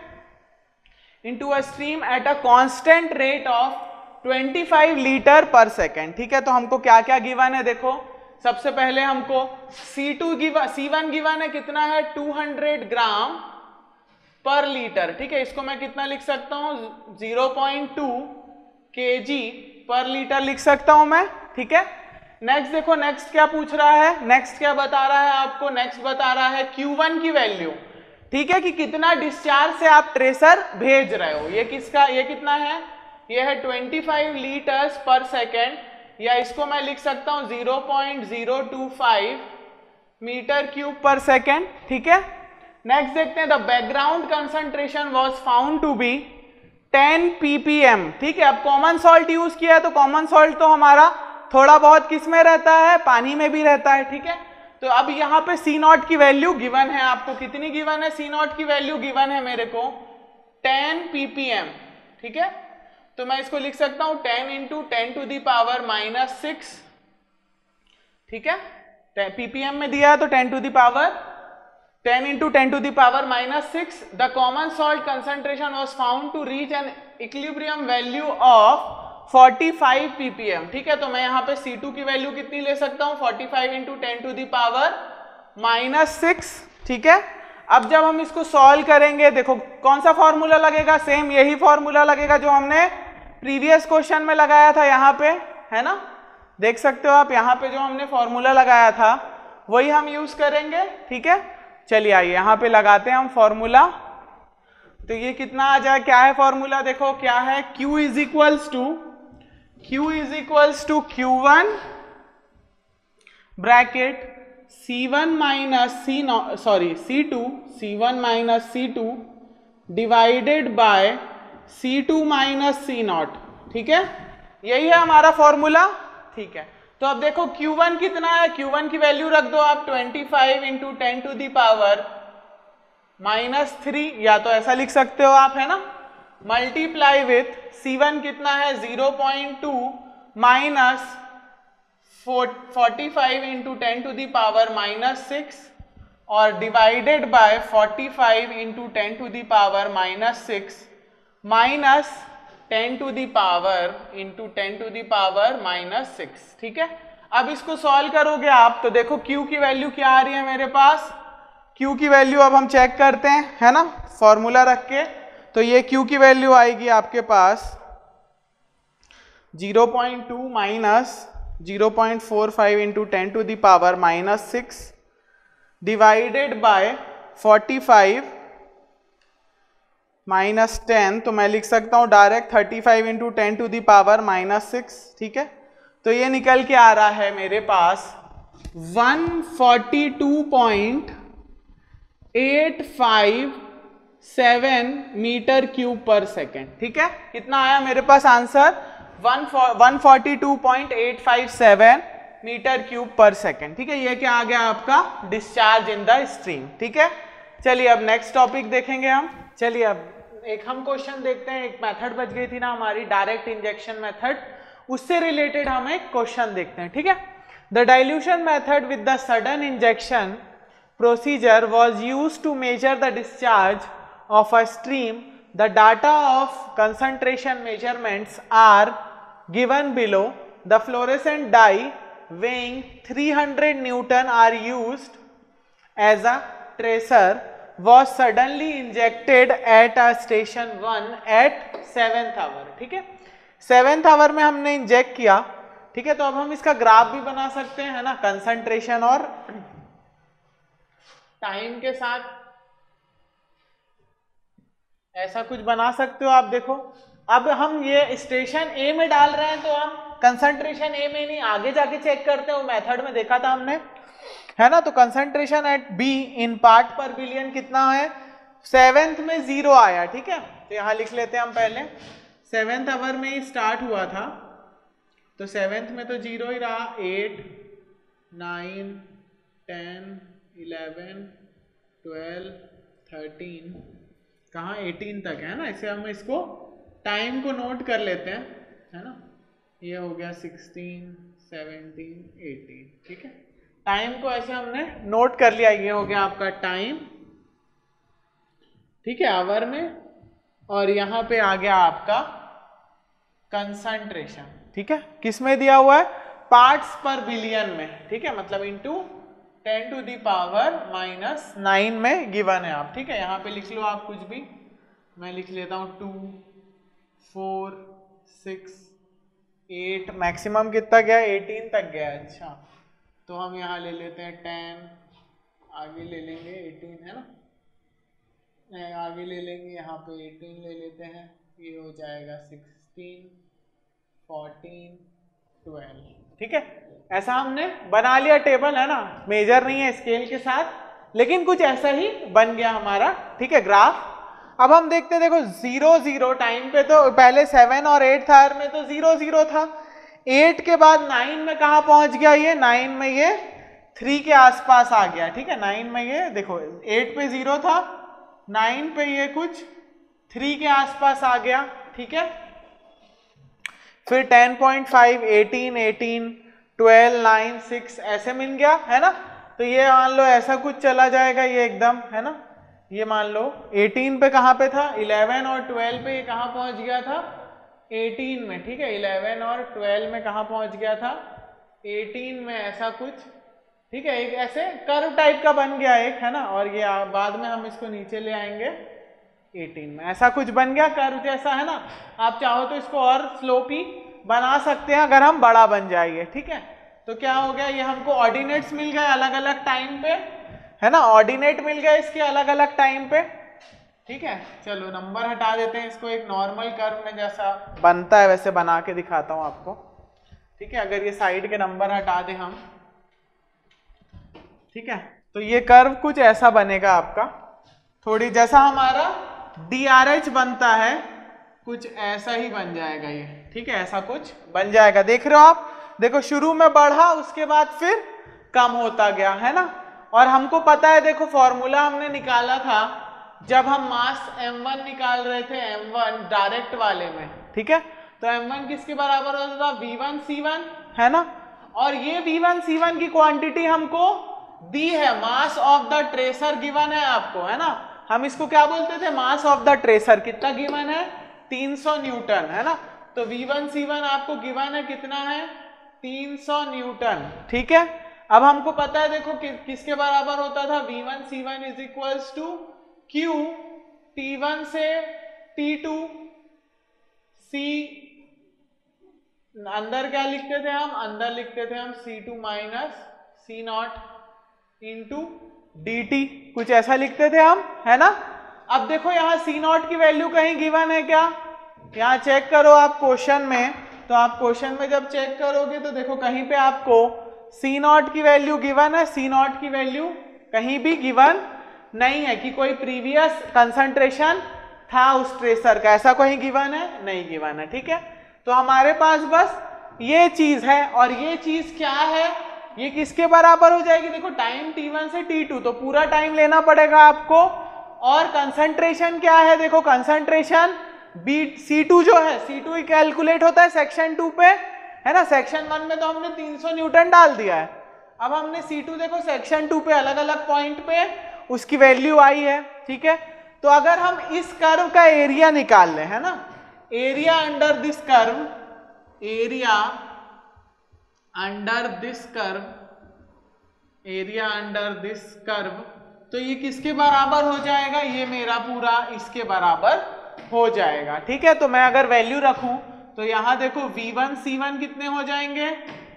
A: into a stream at a constant rate of 25 litre पर सेकेंड, ठीक है। तो हमको क्या क्या गिवन है, देखो सबसे पहले हमको C1 गिवन है, कितना है 200 ग्राम पर लीटर, ठीक है। इसको मैं कितना लिख सकता हूं 0.2 kg पर लीटर लिख सकता हूं मैं, ठीक है। नेक्स्ट देखो, नेक्स्ट क्या पूछ रहा है, नेक्स्ट क्या बता रहा है आपको, नेक्स्ट बता रहा है Q1 की वैल्यू, ठीक है, कि कितना डिस्चार्ज से आप ट्रेसर भेज रहे हो। ये किसका, ये कितना है, ये है 25 लीटर्स पर सेकेंड, या इसको मैं लिख सकता हूं 0.025 मीटर क्यूब पर सेकेंड, ठीक है। नेक्स्ट देखते हैं, the background concentration was found to be 10 ppm, ठीक है। अब कॉमन सॉल्ट यूज किया है, तो कॉमन सॉल्ट तो हमारा थोड़ा बहुत किस में रहता है, पानी में भी रहता है, ठीक है। तो अब यहाँ पे C0 की वैल्यू गिवन है आपको, कितनी गिवन है, C0 की वैल्यू गिवन है मेरे को 10 ppm, ठीक है। तो मैं इसको लिख सकता हूं 10 इंटू 10 टू दी पावर -6, ठीक है। ppm में दिया है तो 10 to the power 10 into 10 to the power -6। The common salt concentration was found to reach an equilibrium value of 45 ppm, ठीक है। तो मैं यहाँ पे C2 की वैल्यू कितनी ले सकता हूँ, 45 इंटू 10 टू दी पावर -6, ठीक है। अब जब हम इसको सॉल्व करेंगे, देखो कौन सा फॉर्मूला लगेगा, सेम यही फॉर्मूला लगेगा जो हमने प्रीवियस क्वेश्चन में लगाया था, यहाँ पे है ना, देख सकते हो आप, यहाँ पे जो हमने फॉर्मूला लगाया था वही हम यूज करेंगे, ठीक है। चलिए आइए यहाँ पे लगाते हैं हम फॉर्मूला। तो ये कितना आ जाए, क्या है फॉर्मूला, देखो क्या है, Q is equals to Q1 bracket C1 minus C2 divided by C2 minus C0, ठीक है। यही है हमारा फॉर्मूला, ठीक है। तो अब देखो Q1 कितना है, Q1 की वैल्यू रख दो आप 25 इंटू 10 टू दी पावर -3, या तो ऐसा लिख सकते हो आप, है ना, मल्टीप्लाई विथ C1 कितना है 0.2 minus 45 into 10 to the power -6 और divided by 45 into 10 to the power -6 minus 10 to the power into 10 to the power -6, ठीक है। अब इसको सॉल्व करोगे आप तो देखो Q की वैल्यू क्या आ रही है मेरे पास, Q की वैल्यू अब हम चेक करते हैं, है ना, फॉर्मूला रख के। तो ये Q की वैल्यू आएगी आपके पास 0.2 minus 0.45 into 10 to the power -6 divided by 45 minus 10, तो मैं लिख सकता हूं direct 35 into 10 to the power -6, ठीक है। तो ये निकल के आ रहा है मेरे पास 142.857 मीटर क्यूब पर सेकेंड, ठीक है। कितना आया मेरे पास आंसर, 142.857 मीटर क्यूब पर सेकेंड, ठीक है। ये क्या आ गया आपका, डिस्चार्ज इन द स्ट्रीम, ठीक है। चलिए अब नेक्स्ट टॉपिक देखेंगे हम। चलिए अब एक हम क्वेश्चन देखते हैं, एक मेथड बच गई थी ना हमारी, डायरेक्ट इंजेक्शन मेथड, उससे रिलेटेड हम एक क्वेश्चन देखते हैं, ठीक है। The dilution method with the sudden injection procedure was used to measure the discharge of a stream. The data of concentration measurements are given below. The fluorescent dye weighing 300 Newton are used as a tracer was suddenly injected at a station 1 at 7th hour, ठीक है। 7th hour में हमने इंजेक्ट किया, ठीक है। तो अब हम इसका ग्राफ भी बना सकते हैं, है ना, कंसंट्रेशन और टाइम के साथ ऐसा कुछ बना सकते हो आप। देखो अब हम ये स्टेशन ए में डाल रहे हैं, तो हम कंसंट्रेशन ए में नहीं आगे जाके चेक करते हैं, वो मेथड में देखा था हमने, है ना। तो concentration at B in part per billion कितना है, 7th में 0 आया, ठीक है। तो यहां लिख लेते हैं हम पहले, 7th आवर में ही स्टार्ट हुआ था, तो 7th में तो 0 ही रहा, 8 9 10 11 12 13 कहाँ 18 तक है ना। इसे हम इसको टाइम को नोट कर लेते हैं, है ना। ये हो गया 16 17 18, ठीक है। टाइम को ऐसे हमने नोट कर लिया, ये हो गया आपका टाइम, ठीक है, आवर में। और यहाँ पे आ गया आपका कंसंट्रेशन, ठीक है, किस में दिया हुआ है, पार्ट्स पर बिलियन में, ठीक है, मतलब इनटू 10 टू दी पावर -9 में गिवन है आप, ठीक है। यहाँ पे लिख लो आप कुछ भी, मैं लिख लेता हूँ 2 4 6 8 मैक्सिमम कितना गया, 18 तक गया। अच्छा तो हम यहाँ ले लेते हैं 10, आगे ले लेंगे 18 है ना, आगे ले लेंगे यहाँ पे 18 ले लेते हैं, ये हो जाएगा 16, 14, 12। ठीक है, ऐसा हमने बना लिया टेबल है ना, मेजर नहीं है स्केल के साथ, लेकिन कुछ ऐसा ही बन गया हमारा। ठीक है ग्राफ। अब हम देखते हैं, देखो 0 0 टाइम पे तो पहले 7 और 8 था में तो 0 0 था, 8 के बाद 9 में कहाँ पहुंच गया ये, 9 में ये 3 के आसपास आ गया। ठीक है 9 में ये देखो 8 पे 0 था, 9 पे ये कुछ 3 के आसपास आ गया। ठीक है फिर 10.5, 18, 18, 12, 9, 6 ऐसे मिल गया है ना। तो ये मान लो ऐसा कुछ चला जाएगा ये एकदम है ना, ये मान लो 18 पे कहाँ पे था, 11 और 12 पे ये कहाँ पहुंच गया था, 18 में। ठीक है 11 और 12 में कहाँ पहुंच गया था, 18 में ऐसा कुछ। ठीक है एक ऐसे कर्व टाइप का बन गया एक है ना, और ये बाद में हम इसको नीचे ले आएंगे 18 में, ऐसा कुछ बन गया कर्व जैसा है ना। आप चाहो तो इसको और स्लोपी बना सकते हैं अगर हम बड़ा बन जाएंगे। ठीक है तो क्या हो गया, ये हमको ऑर्डिनेट्स मिल गए अलग अलग टाइम पे है ना, ऑर्डिनेट मिल गए इसके अलग अलग टाइम पे। ठीक है चलो नंबर हटा देते हैं इसको, एक नॉर्मल कर्व में जैसा बनता है वैसे बना के दिखाता हूं आपको। ठीक है अगर ये साइड के नंबर हटा दें हम, ठीक है तो ये कर्व कुछ ऐसा बनेगा आपका, थोड़ी जैसा हमारा DRH बनता है कुछ ऐसा ही बन जाएगा ये। ठीक है ऐसा कुछ बन जाएगा, देख रहे हो आप, देखो शुरू में बढ़ा उसके बाद फिर कम होता गया है ना। और हमको पता है देखो फॉर्मूला हमने निकाला था जब हम मास m1 निकाल रहे थे, m1 डायरेक्ट वाले में। ठीक है तो m1 किसके बराबर होता था, v1 c1 है ना, और ये v1 c1 की क्वांटिटी हमको दी है, mass of the tracer given है आपको है ना। हम इसको क्या बोलते थे, मास ऑफ द ट्रेसर कितना गिवन है, 300 न्यूटन है ना। तो v1 c1 आपको गिवन है कितना है, 300 न्यूटन। ठीक है अब हमको पता है देखो किसके बराबर होता था, v1 c1 is equals to q t1 से t2 c, अंदर क्या लिखते थे हम, अंदर लिखते थे हम c2 minus c0 into dt, कुछ ऐसा लिखते थे हम है ना। अब देखो यहाँ c0 की वैल्यू कहीं गिवन है क्या, यहाँ चेक करो आप क्वेश्चन में, तो आप क्वेश्चन में जब चेक करोगे तो देखो कहीं पे आपको c0 की वैल्यू गिवन है, c0 की वैल्यू कहीं भी गिवन नहीं है कि कोई प्रीवियस कंसंट्रेशन था उस ट्रेसर का, ऐसा कहीं गिवन है, नहीं गिवन है। ठीक है तो हमारे पास बस ये चीज है, और ये चीज क्या है, ये किसके बराबर हो जाएगी, देखो टाइम t1 से t2, तो पूरा टाइम लेना पड़ेगा आपको। और कंसंट्रेशन क्या है, देखो कंसंट्रेशन C2 जो है, C2 ही कैलकुलेट होता है सेक्शन 2 पे है ना, सेक्शन 1 में तो हमने 300 न्यूटन डाल दिया है, अब हमने C2 देखो सेक्शन 2 पे अलग अलग पॉइंट पे उसकी वैल्यू आई है। ठीक है तो अगर हम इस कर्व का एरिया निकाल लें है ना, area under this curve, area under this curve, area under this curve, तो ये किसके बराबर हो जाएगा, ये मेरा पूरा इसके बराबर हो जाएगा। ठीक है तो मैं अगर वैल्यू रखूं तो यहां देखो v1 c1 कितने हो जाएंगे,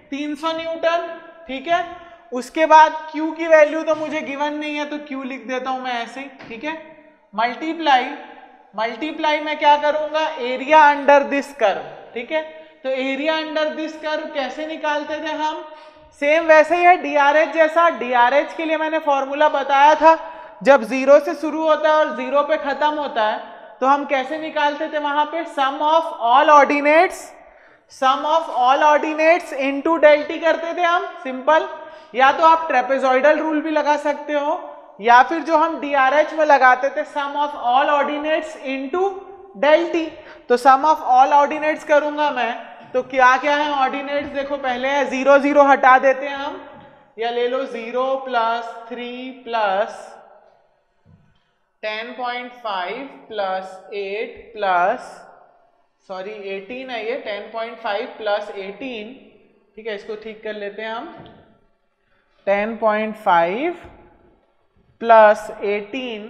A: 300 न्यूटन। ठीक है उसके बाद q की वैल्यू तो मुझे गिवन नहीं है तो q लिख देता हूं मैं ऐसे ही। ठीक है मल्टीप्लाई, मल्टीप्लाई मैं क्या करूंगा, एरिया अंडर दिस कर्व। ठीक है तो एरिया अंडर दिस कर्व कैसे निकालते थे हम, सेम वैसे ही है DRH जैसा। DRH के लिए मैंने फॉर्मूला बताया था, जब 0 से शुरू होता है और 0 पे खत्म होता है तो हम कैसे निकालते थे वहां पे, sum of all ordinates, sum of all ordinates into डेल्टी करते थे हम, सिंपल। या तो आप ट्रेपेजॉइडल रूल भी लगा सकते हो, या फिर जो हम DRH में लगाते थे सम ऑफ ऑल ऑर्डिनेट्स इनटू डेल्टी। तो सम ऑफ ऑल ऑर्डिनेट्स करूंगा मैं, तो क्या क्या है ऑर्डिनेट्स, देखो पहले है 0 0 हटा देते हैं हम, या ले लो 0 plus 3 plus 10.5 plus 8 plus, sorry 18 है ये, 10.5 प्लस 18। ठीक है इसको ठीक कर लेते हैं हम, 10.5 प्लस 18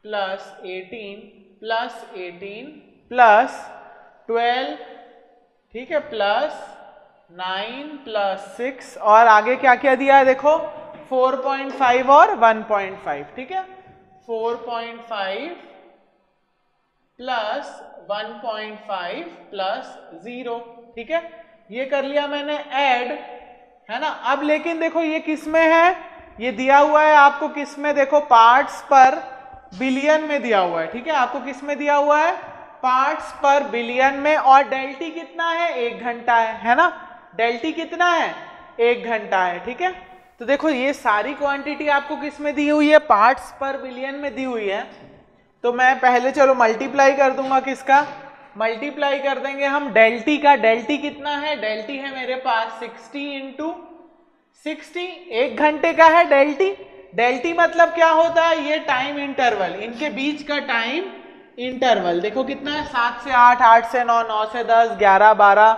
A: प्लस 18 प्लस 18 प्लस 12 ठीक है, प्लस 9 प्लस 6 और आगे क्या क्या दिया है देखो 4.5 और 1.5, ठीक है, 4.5 प्लस 1.5 प्लस 0, ठीक है, ये कर लिया मैंने ऐड, है ना। अब लेकिन देखो ये किस में है, ये दिया हुआ है आपको किस में, देखो पार्ट्स पर बिलियन में दिया हुआ है, ठीक है, आपको किस में दिया हुआ है, पार्ट्स पर बिलियन में, और डेल्टी कितना है, 1 घंटा है ना, डेल्टी कितना है, 1 घंटा है, ठीक है। तो देखो ये सारी क्वांटिटी आपको किस में दी हुई है, पार्ट्स पर बिलियन में दी हुई है। तो मैं पहले चलो मल्टीप्लाई कर दूंगा, किसका मल्टीप्लाई कर देंगे हम, डेल्टी का, डेल्टी कितना है, डेल्टी है मेरे पास 60 इंटू 60, 1 घंटे का है डेल्टी। डेल्टी मतलब क्या होता है, ये टाइम इंटरवल, इनके बीच का टाइम इंटरवल देखो कितना है, 7 से 8, 8 से 9, 9 से 10, 11, 12,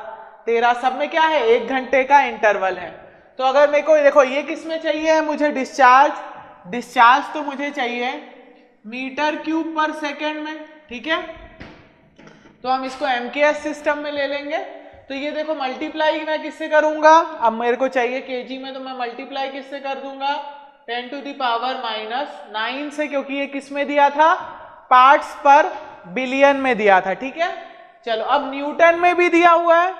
A: 13, सब में क्या है, 1 घंटे का इंटरवल है। तो अगर मेरे को देखो ये किस में चाहिए है मुझे, डिस्चार्ज तो मुझे चाहिए मीटर क्यूब पर सेकेंड में, ठीक है। तो हम इसको MKS सिस्टम में ले लेंगे। तो ये देखो मल्टीप्लाई मैं किससे करूंगा, अब मेरे को चाहिए केजी में, तो मैं मल्टीप्लाई किससे कर दूंगा, 10 टू द पावर -9 से, क्योंकि ये किस में दिया था, पार्ट्स पर बिलियन में दिया था, ठीक है। चलो अब न्यूटन में भी दिया हुआ है,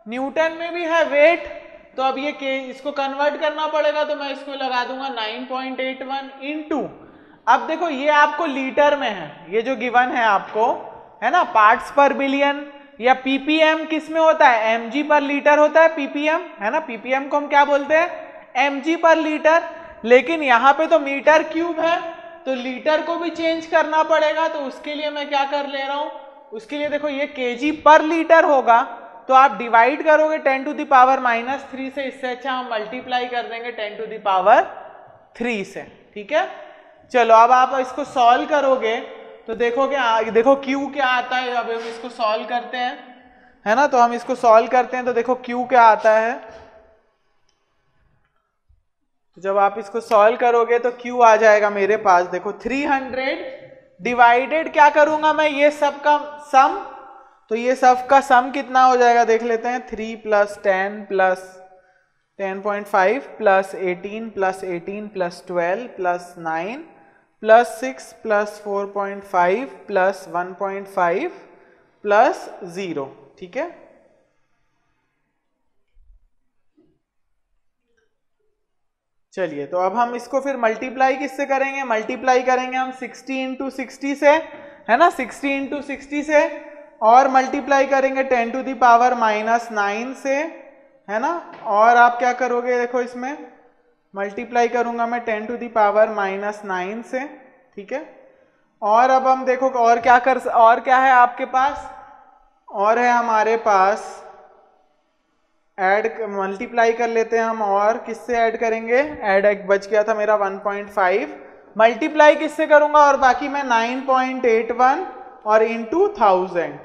A: न्यूटन में भी है वेट, तो अब ये इसको कन्वर्ट करना पड़ेगा, तो मैं इसको लगा दूंगा 9.81 इंटू, अब देखो ये आपको लीटर में है, ये जो गिवन है आपको, है ना, पार्ट्स पर बिलियन, या ppm किस में होता है, mg पर लीटर होता है ppm, है ना, ppm को हम क्या बोलते हैं, mg पर लीटर। लेकिन यहाँ पे तो मीटर क्यूब है, तो लीटर को भी चेंज करना पड़ेगा, तो उसके लिए मैं क्या कर ले रहा हूं, उसके लिए देखो ये kg पर लीटर होगा, तो आप डिवाइड करोगे 10 टू द पावर -3 से, इससे अच्छा हम मल्टीप्लाई कर देंगे 10 टू द पावर 3 से, ठीक है। चलो अब आप इसको सॉल्व करोगे तो देखोगे, देखो Q क्या आता है, अब हम इसको सॉल्व करते हैं, है ना, तो हम इसको सॉल्व करते हैं, तो देखो Q क्या आता है, तो जब आप इसको सॉल्व करोगे तो Q आ जाएगा मेरे पास, देखो 300 डिवाइडेड क्या करूंगा मैं, ये सब का सम, तो ये सब का सम कितना हो जाएगा देख लेते हैं, 3 plus 10 plus 10.5 plus 18 plus 18 plus 12 plus 9 plus 6 plus 4.5 plus 1.5 plus 0, ठीक है। चलिए तो अब हम इसको फिर मल्टीप्लाई किससे करेंगे, मल्टीप्लाई करेंगे हम 60 इंटू 60 से, है ना, 60 इंटू 60 से, और मल्टीप्लाई करेंगे 10 टू द पावर -9 से, है ना। और आप क्या करोगे, देखो इसमें मल्टीप्लाई करूंगा मैं 10 टू द पावर -9 से, ठीक है। और अब हम देखो और क्या और क्या है आपके पास, और है हमारे पास ऐड, मल्टीप्लाई कर लेते हैं हम, और किससे ऐड करेंगे, ऐड एक बच गया था मेरा 1.5, मल्टीप्लाई किससे करूंगा, और बाकी मैं 9.81 और इंटू 1000,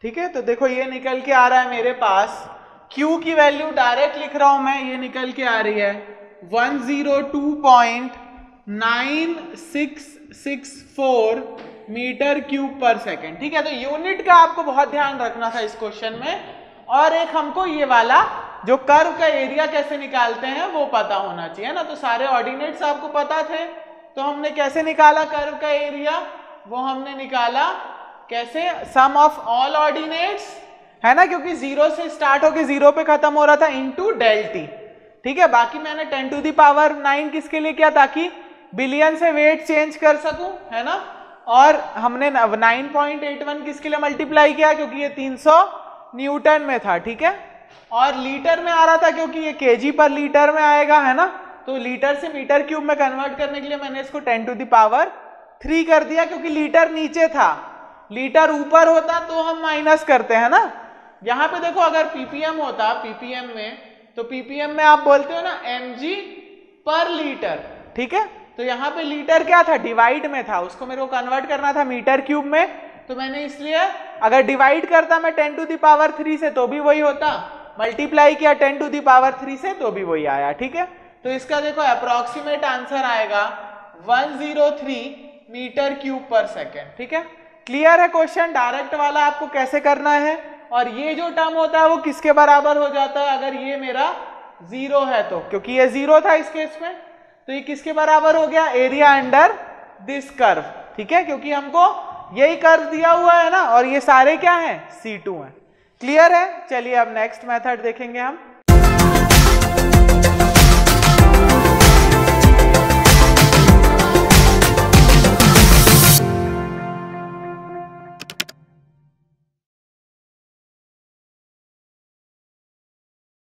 A: ठीक है। तो देखो ये निकल के आ रहा है मेरे पास, Q की वैल्यू डायरेक्ट लिख रहा हूं मैं, ये निकल के आ रही है 102.9664 मीटर क्यूब पर सेकेंड, ठीक है। तो यूनिट का आपको बहुत ध्यान रखना था इस क्वेश्चन में, और एक हमको ये वाला जो कर्व का एरिया कैसे निकालते हैं वो पता होना चाहिए ना। तो सारे ऑर्डिनेट्स आपको पता थे, तो हमने कैसे निकाला कर्व का एरिया, वो हमने निकाला कैसे, सम ऑफ ऑल ऑर्डिनेट्स, है ना, क्योंकि 0 से स्टार्ट होके 0 पे खत्म हो रहा था, इनटू डेल्टी, ठीक है। बाकी मैंने 10 टू द पावर 9 किसके लिए किया, ताकि बिलियन से वेट चेंज कर सकूं, है ना। और हमने 9.81 किसके लिए मल्टीप्लाई किया, क्योंकि ये 300 न्यूटन में था, ठीक है। और लीटर में आ रहा था, क्योंकि ये केजी पर लीटर में आएगा, है ना। तो लीटर से मीटर क्यूब में कन्वर्ट करने के लिए मैंने इसको 10 टू द पावर 3 कर दिया, क्योंकि लीटर नीचे था, लीटर ऊपर होता तो हम माइनस करते हैं ना। यहां पे देखो अगर पीपीएम होता, पीपीएम में, तो पीपीएम में आप बोलते हो ना mg पर लीटर, ठीक है। तो यहाँ पे लीटर क्या था, डिवाइड में था, उसको मेरे को कन्वर्ट करना था मीटर क्यूब में, तो मैंने इसलिए अगर डिवाइड करता मैं 10 टू द पावर 3 से तो भी वही होता, मल्टीप्लाई किया 10 टू द पावर 3 से तो भी वही आया, ठीक है। तो इसका देखो अप्रोक्सीमेट आंसर आएगा 103 मीटर क्यूब पर सेकेंड, ठीक है। क्लियर है क्वेश्चन, डायरेक्ट वाला आपको कैसे करना है और ये जो टर्म होता है वो किसके बराबर हो जाता है अगर ये मेरा 0 है तो, क्योंकि ये 0 था इस केस में, तो ये किसके बराबर हो गया, एरिया अंडर दिस कर्व। ठीक है, क्योंकि हमको यही कर्व दिया हुआ है ना, और ये सारे क्या हैं, C2 हैं। क्लियर है? चलिए अब नेक्स्ट मेथड देखेंगे हम।